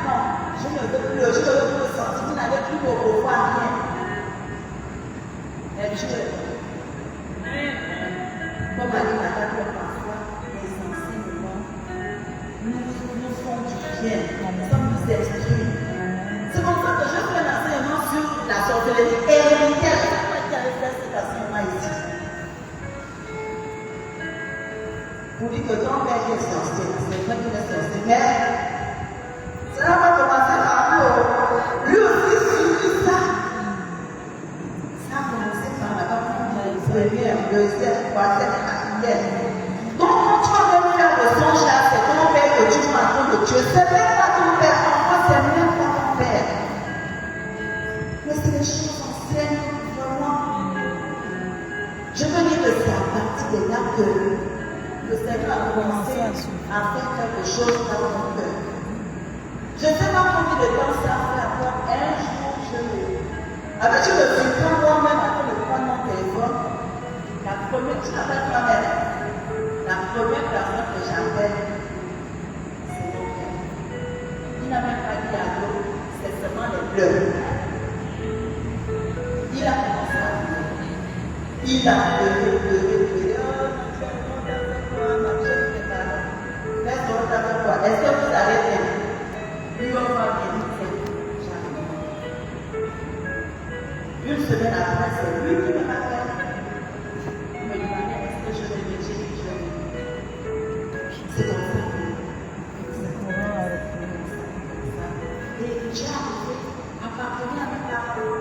non, je ne veux plus le sentir. Vous n'allez plus me revoir rien. Et Dieu, comme a dit madame, parfois, les enseignements nous font du bien, ça nous exprime. C'est comme ça que je fais un enseignement sur la sorcellerie héréditaire. Je ne sais pas qui avait fait cet enseignement ici. Pour dire que ton père est sorcier, c'est vrai qu'il est sorcier, mais cela va commencer par lui aussi subit ça. Ça a commencé par la première, deuxième, troisième, quatrième. Donc quand tu vas même faire le songe là, c'est ton père que tu vas en train de tuer. C'est même pas ton père, parfois c'est même pas ton père. Mais c'est des choses anciennes, vraiment. Je veux dire que c'est à partir de là que le Seigneur a commencé à faire quelque chose dans mon cœur. Je ne sais pas combien de temps ça a fait encore. Un jour, avec je me suis quand moi-même en train de prendre mon téléphone, la première, je l'appelle ma mère. La première personne que j'appelle, c'est mon père. Il n'a même pas dit à l'autre, c'est seulement les pleurs. Il a commencé à pleurer. Il a pleuré. Est-ce que vous allez bien? Lui, on va bien. Une semaine après, c'est lui qui me rappelle. Il me demandait est-ce que je vais bien? J'ai dit je vais. C'est comme ça. Et j'ai arrivé à parvenir avec l'amour.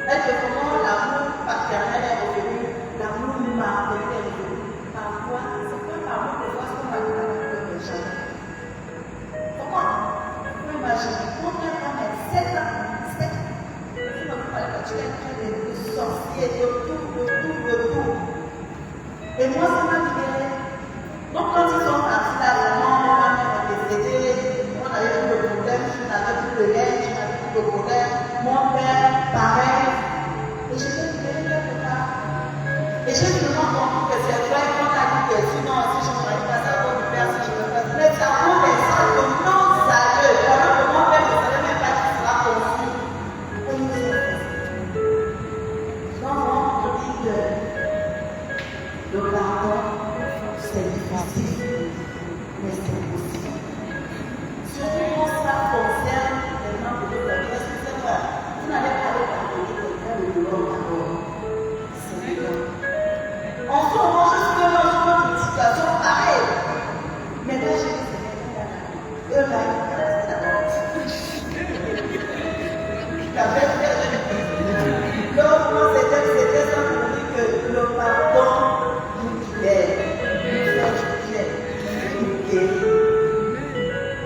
Est-ce que comment l'amour paternel est revenu? L'amour maternel est revenu. Par quoi? C'est pas par moi de voir ce qu'on va dire avec le jamais. Pourquoi? Vous pouvez imaginer combien de temps, 7 ans. Tu es en train de sorcier de tout. Et moi, ça m'a libéré. Donc, quand ils sont partis là, vraiment, ma mère est décédée, on avait tout le problème, je n'avais plus de lait, je n'avais plus de problème, mon père, pareil. Et je l'ai libéré quelque part. Et j'ai vraiment compris que c'est vrai qu'on a dit que sinon, si je ne m'arrive pas ça, pour mon père, si je ne veux pas. Mais ça vaut des salles de non-sérieux. Pendant que mon père ne savait même pas qu'il sera conçu. Le pardon, c'est difficile, mais c'est possible. Surtout quand ça concerne les membres de la vie. Est-ce que c'est vrai? Vous n'allez pas le pardonner quelqu'un de dehors d'abord. C'est vrai. En ce moment, je suis dans une situation pareille. Mais là, je dis, c'est eux là, ils vont rester d'abord. J'avais fait l'autre, c'était ça pour dire que le pardon nous libère.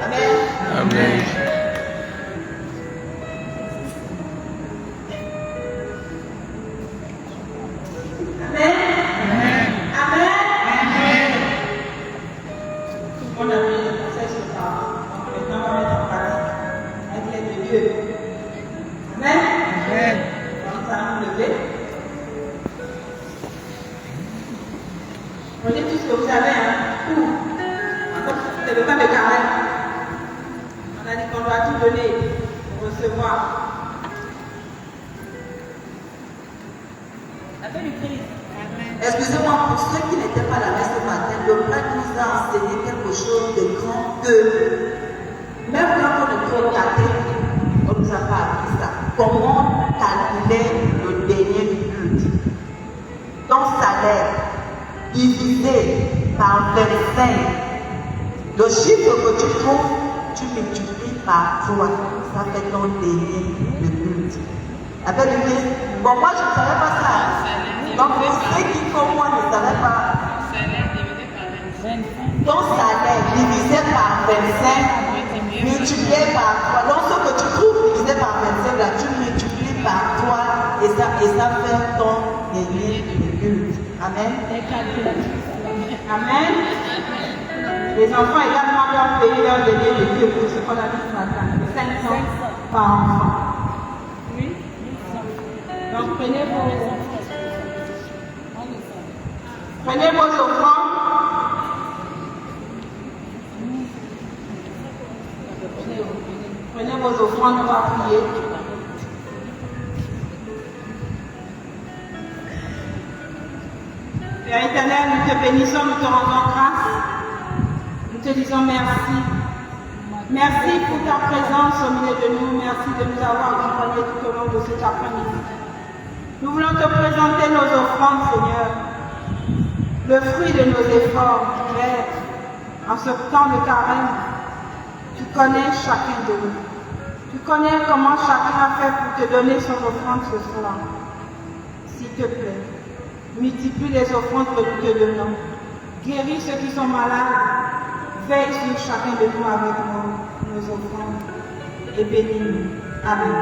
Amen. Amen. On a mis le conseil sur le pardon. Donc maintenant, on va mettre en pratique avec l'aide de Dieu. Amen. Amen. Donc, ça va nous lever. Prenez tout ce que vous avez, hein. Tout. C'est le temps de carême. On a dit qu'on doit tout donner pour recevoir. Excusez-moi, pour ceux qui n'étaient pas là ce matin, le prêtre nous a enseigné quelque chose de grand que même quand on était au catholique, on ne nous a pas appris ça. Comment calculer le dernier du culte? Ton salaire divisé par 25. Le chiffre que tu trouves, tu multiplies par 3. Ça fait ton dernier de culte. Avec le Christ, bon, moi je ne savais pas ça. Donc, pour ceux qui, comme moi, ne savaient pas, ton salaire divisé par 25, multiplié par 3. Donc, ce que tu trouves divisé par 25, là, tu multiplies par 3 et ça fait ton dernier de culte. Amen. Amen. Les enfants également doivent payer leur dernier de Dieu pour ce qu'on a dit ce matin. 500 par enfant. Oui. Donc prenez vos offrandes. Prenez vos offrandes, on va prier. Père éternel, nous te bénissons, nous te rendons grâce. Nous te disons merci. Merci pour ta présence au milieu de nous. Merci de nous avoir accompagnés tout au long de cet après-midi. Nous voulons te présenter nos offrandes, Seigneur. Le fruit de nos efforts, Père. En ce temps de carême, tu connais chacun de nous. Tu connais comment chacun a fait pour te donner son offrande ce soir. S'il te plaît, multiplie les offrandes que nous te donnons. Guéris ceux qui sont malades. Veille sur chacun de nous avec nos offrandes. Et bénis-nous. Amen.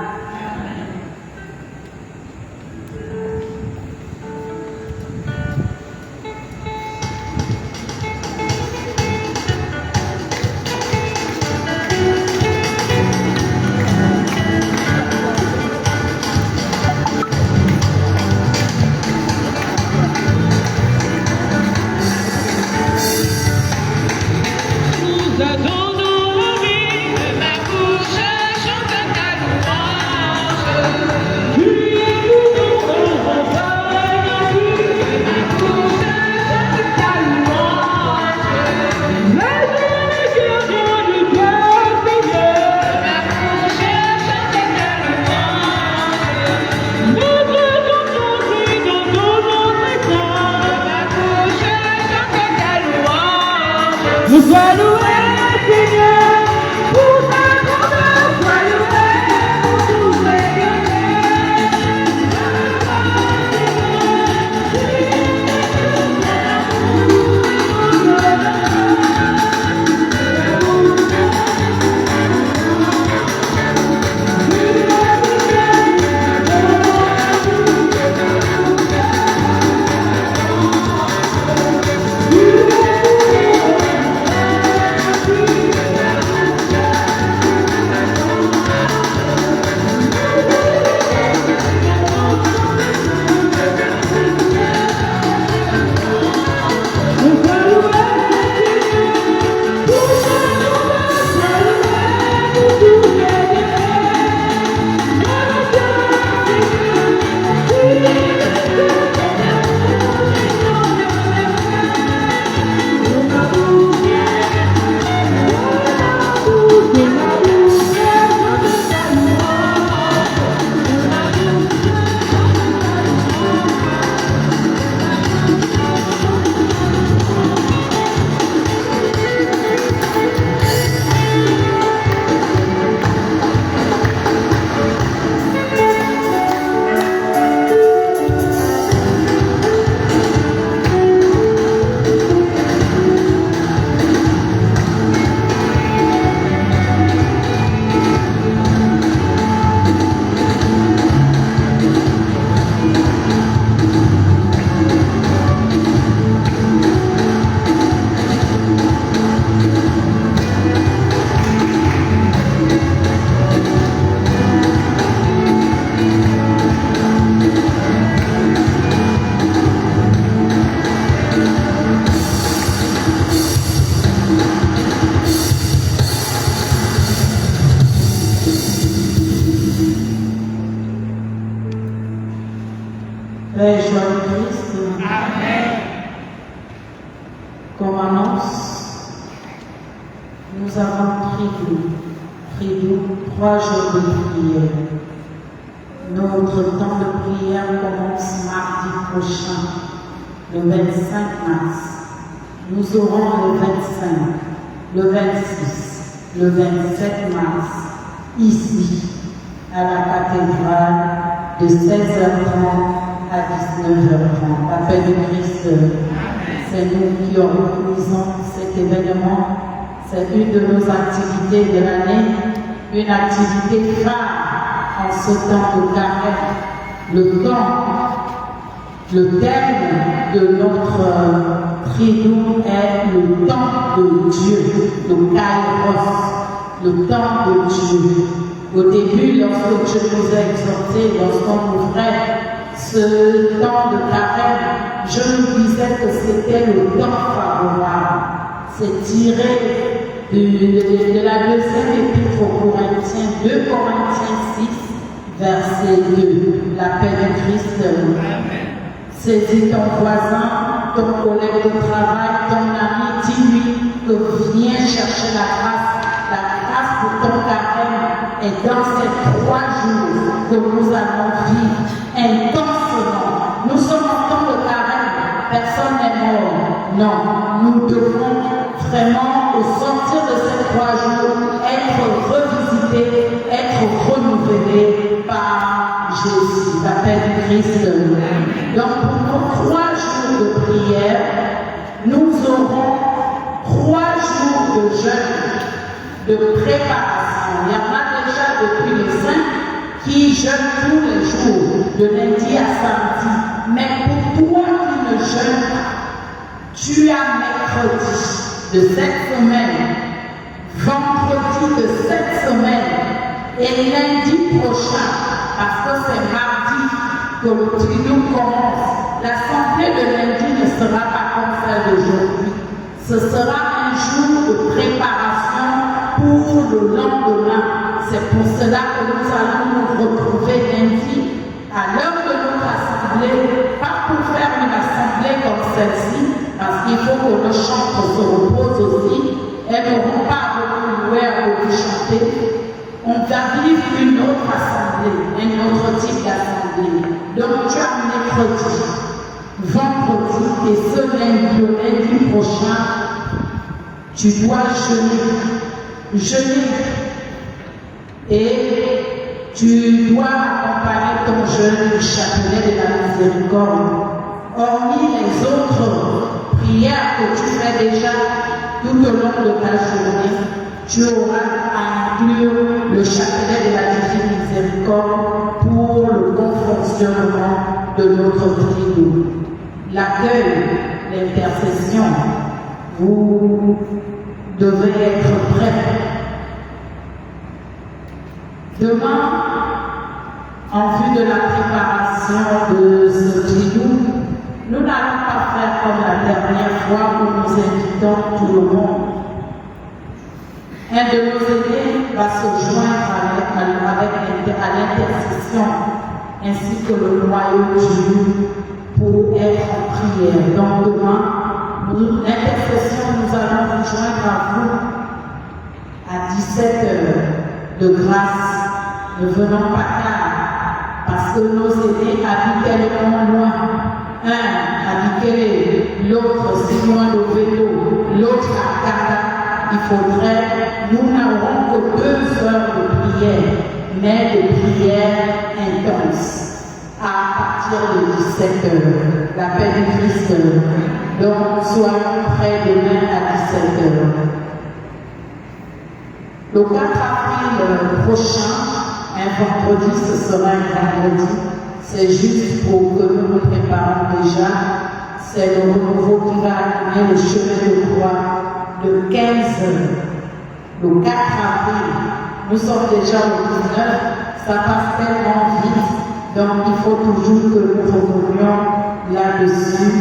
Nous adorons la vie, ma bouche chante ta louange. Père, joie du Christ. Amen. Comme annonce, nous avons pris 3 jours de prière. Notre temps de prière commence mardi prochain, le 25 mars. Nous aurons le 25, le 26, le 27 mars, ici, à la cathédrale, de 16h30 à 19h30. Appel du Christ, c'est nous qui organisons cet événement. C'est une de nos activités de l'année, une activité phare en ce temps de carême. Le thème de notre triduum est le temps de Dieu, le kairos, le temps de Dieu. Au début, lorsque Dieu nous a exhortés, lorsqu'on ouvrait ce temps de carême, je nous disais que c'était le temps favorable. C'est tiré de la deuxième épître aux Corinthiens, 2 Corinthiens 6, verset 2. L'appel du Christ. Saisis ton voisin, ton collègue de travail, ton ami, dis-lui que viens chercher la grâce. La grâce pour ton carême est dans ces 3 jours que nous allons vivre intensément. Nous sommes en temps de carême, personne n'est mort. Non, nous devons vraiment, au sortir de ces 3 jours, être revisités, être renouvelés par Jésus, l'appel du Christ. Donc, pour nos 3 jours de prière, nous aurons 3 jours de jeûne, de préparation. Il y en a déjà depuis le 5 qui jeûnent tous les jours, de lundi à samedi. Mais pour toi qui ne jeûnes pas, tu as mercredi de cette semaine, vendredi de cette semaine et lundi prochain, parce que c'est mardi que le triduum commence. L'assemblée de lundi ne sera pas comme celle d'aujourd'hui. Ce sera un jour de préparation pour le lendemain. C'est pour cela que nous allons nous retrouver lundi à l'heure de notre assemblée, pas pour faire une assemblée comme celle-ci, parce qu'il faut que le chantre se repose aussi. Elles n'auront pas beaucoup loué, à beaucoup chanter. On va vivre une autre assemblée, un autre type d'assemblée. Donc tu as mercredi, vendredi et ce lundi prochain, tu dois jeûner. Et tu dois accompagner ton jeûne du chapelet de la miséricorde. Hormis les autres prières que tu fais déjà tout au long de ta journée, tu auras à inclure le chapelet de la divine miséricorde pour le bon fonctionnement de notre triduum. L'accueil, l'intercession, vous devez être prêts. Demain, en vue de la préparation de ce triduum, nous n'allons pas faire comme la dernière fois où nous invitons tout le monde. Un de nos aînés va se joindre à l'intercession ainsi que le noyau dur pour être en prière. Donc demain, l'intercession, nous allons nous joindre à vous à 17h de grâce. Ne venons pas tard, parce que nos aînés habitent tellement loin. Un habitait l'autre 6 mois de vélo, l'autre à Kata. Il faudrait, nous n'aurons que 2 heures de prière, mais de prière intense, à partir de 17h, l'appel du Christ. Donc, soyons prêts demain à 17h. Le 4 avril prochain, un vendredi, ce sera un vendredi. C'est juste pour que nous nous préparions déjà. C'est le renouveau qui va animer le chemin de croix de 15h. Le 4 avril, nous sommes déjà au 19, ça passe tellement vite. Donc il faut toujours que nous revenions là-dessus.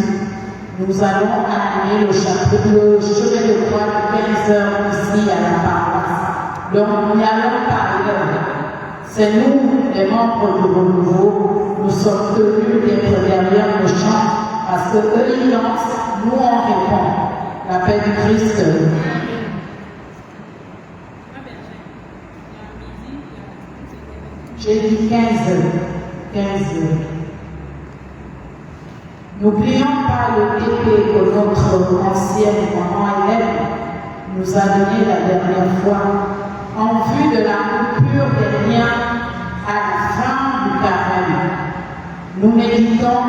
Nous allons animer le chemin de croix de 15h ici à la paroisse. Donc nous n'y allons pas ailleurs. C'est nous, les membres du renouveau, nous sommes tenus d'être derrière Parce que eux, ils lancent, nous, on répond. La paix du Christ. J'ai dit 15 heures. N'oublions pas le TP que notre ancienne maman Hélène nous a donné la dernière fois en vue de la coupure des liens à la fin du carême. Nous méditons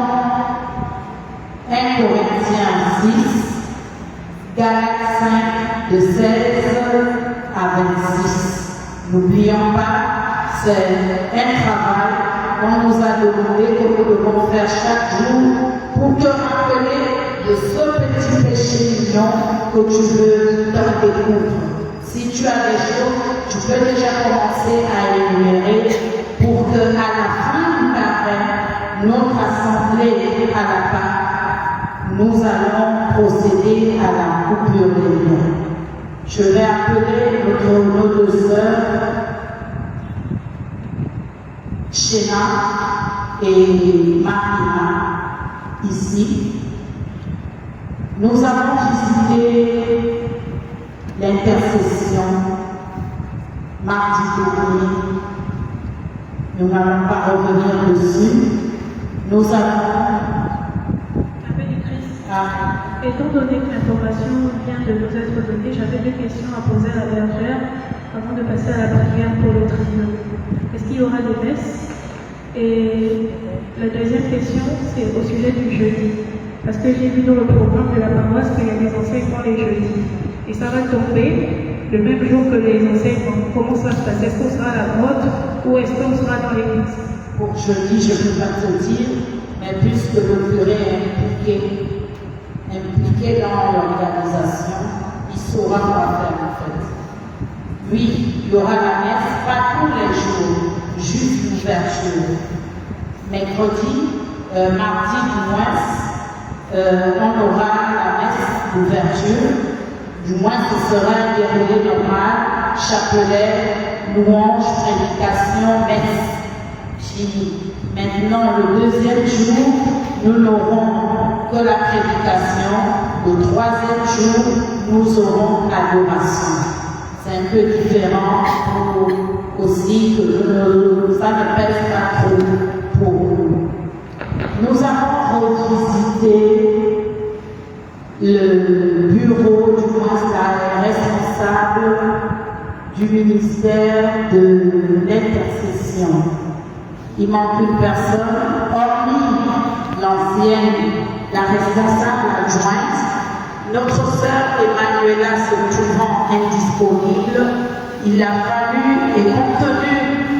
1 Corinthiens 6, Galates 5, de 16 à 26. N'oublions pas, c'est un travail qu'on nous a demandé que nous devons faire chaque jour pour te rappeler de ce petit péché mignon que tu veux t'en découvrir. Si tu as des choses, tu peux déjà commencer à énumérer pour que à la fin du carême, notre assemblée à la Pâque, nous allons procéder à la coupure des liens. Je vais appeler nos deux sœurs, Sheila et Marina, ici. Nous avons visité l'intercession mardi dernier. Nous n'allons pas revenir dessus. Nous avons... Étant donné que l'information vient de nous être donnée, j'avais deux questions à poser à la bergère avant de passer à la prière pour le trio. Est-ce qu'il y aura des messes? Et la deuxième question, c'est au sujet du jeudi. Parce que j'ai vu dans le programme de la paroisse qu'il y a des enseignements les jeudis. Et ça va tomber le même jour que les enseignements. Comment ça va se passe? Est-ce qu'on sera à la grotte ou est-ce qu'on sera dans l'église? Pour jeudi, je ne peux pas te dire, mais puisque le curé est impliqué dans l'organisation, il saura quoi faire en fait. Oui, il y aura la messe, pas tous les jours, juste l'ouverture. Mercredi, mardi du moins, on aura la messe d'ouverture. Du moins, ce sera un déroulé normal, chapelet, louange, prédication, messe. Fini. Maintenant, le deuxième jour, nous n'aurons que la prédication. Le troisième jour, nous aurons l'adoration. C'est un peu différent pour aussi que ça ne pèse pas trop pour nous. Nous avons revisité le bureau du conseil responsable du ministère de l'intercession. Il manque une personne, hormis l'ancienne, la responsable adjointe. Notre sœur Emmanuela se trouvant indisponible, il a fallu, et compte tenu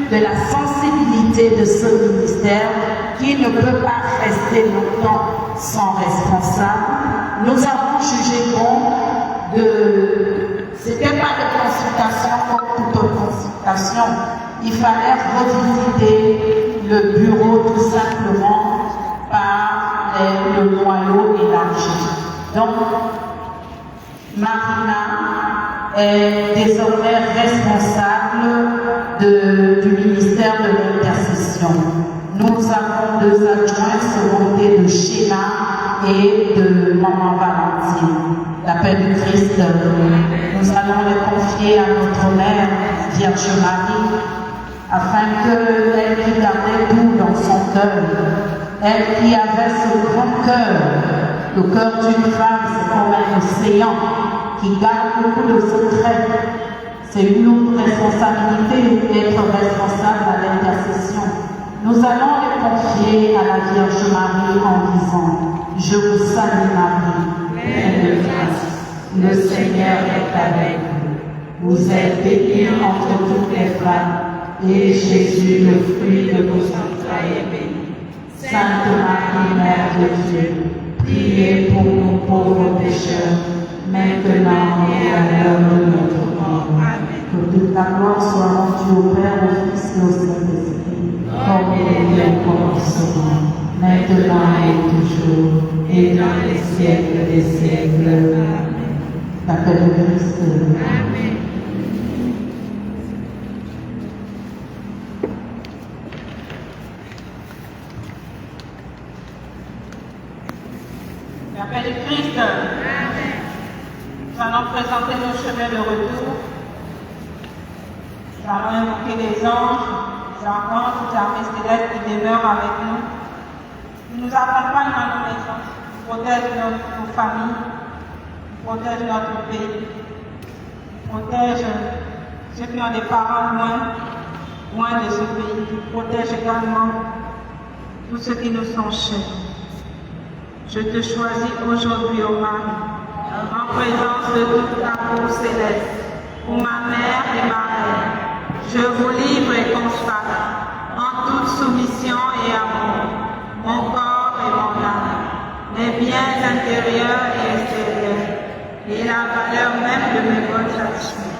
de la sensibilité de ce ministère, qui ne peut pas rester longtemps sans responsable, nous avons jugé bon de... C'était pas de consultation comme toute consultation. Il fallait revisiter le bureau tout simplement par le noyau élargi. Donc, Marina est désormais responsable du ministère de l'intercession. Nous avons deux adjoints secondaires de Sheila et de Maman Valentine. La paix du Christ, nous allons les confier à notre mère, Vierge Marie, afin qu'elle qui gardait tout dans son cœur, elle qui avait ce grand cœur, le cœur d'une femme, c'est comme un océan qui garde beaucoup de secrets. C'est une lourde responsabilité d'être responsable à l'intercession. Nous allons les confier à la Vierge Marie en disant: Je vous salue Marie, pleine de grâce, le Seigneur est avec vous. Vous êtes bénie entre toutes les femmes, et Jésus, le fruit de vos entrailles, est béni. Sainte Marie, Mère de Dieu, priez pour nous pauvres pécheurs, maintenant et à l'heure de notre mort. Amen. Que toute la gloire soit rendue au Père, au Fils et au Saint-Esprit, comme il est au commencement, maintenant et toujours, et dans les siècles des siècles. Amen. La paix de Christ. Amen. La paix du Christ. Nous allons présenter nos chemins de retour. Nous allons invoquer les anges, les archanges, les armées célestes qui demeurent avec nous. Ils nous accompagnent dans nos maisons, ils protègent nos familles, ils protègent notre pays, ils protègent ceux qui ont des parents loin de ce pays, ils protègent également tous ceux qui nous sont chers. Je te choisis aujourd'hui, ô Marie, en présence de toute la cour céleste, pour ma mère et ma reine. Je vous livre et consacre en toute soumission et amour mon corps et mon âme, mes biens intérieurs et extérieurs, et la valeur même de mes bonnes actions,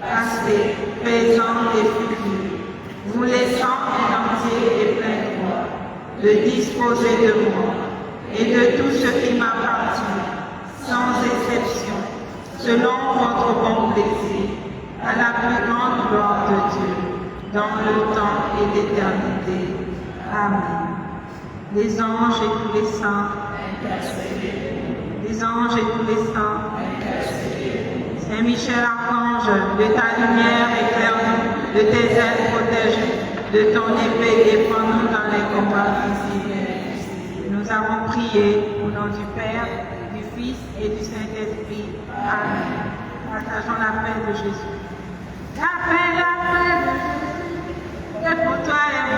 passées, présentes et futures, vous laissant entier et plein droit de disposer de moi et de tout ce qui m'appartient, sans exception, selon votre bon plaisir, à la plus grande gloire de Dieu, dans le temps et l'éternité. Amen. Les anges et tous les saints, les anges et tous les saints, Saint Michel Archange, de ta lumière éclaire-nous, de tes ailes protège, de ton épée défends-nous dans les combats visibles. Nous avons prié au nom du Père, du Fils et du Saint-Esprit. Amen. Partageons la paix de Jésus. La paix de Jésus est pour toi et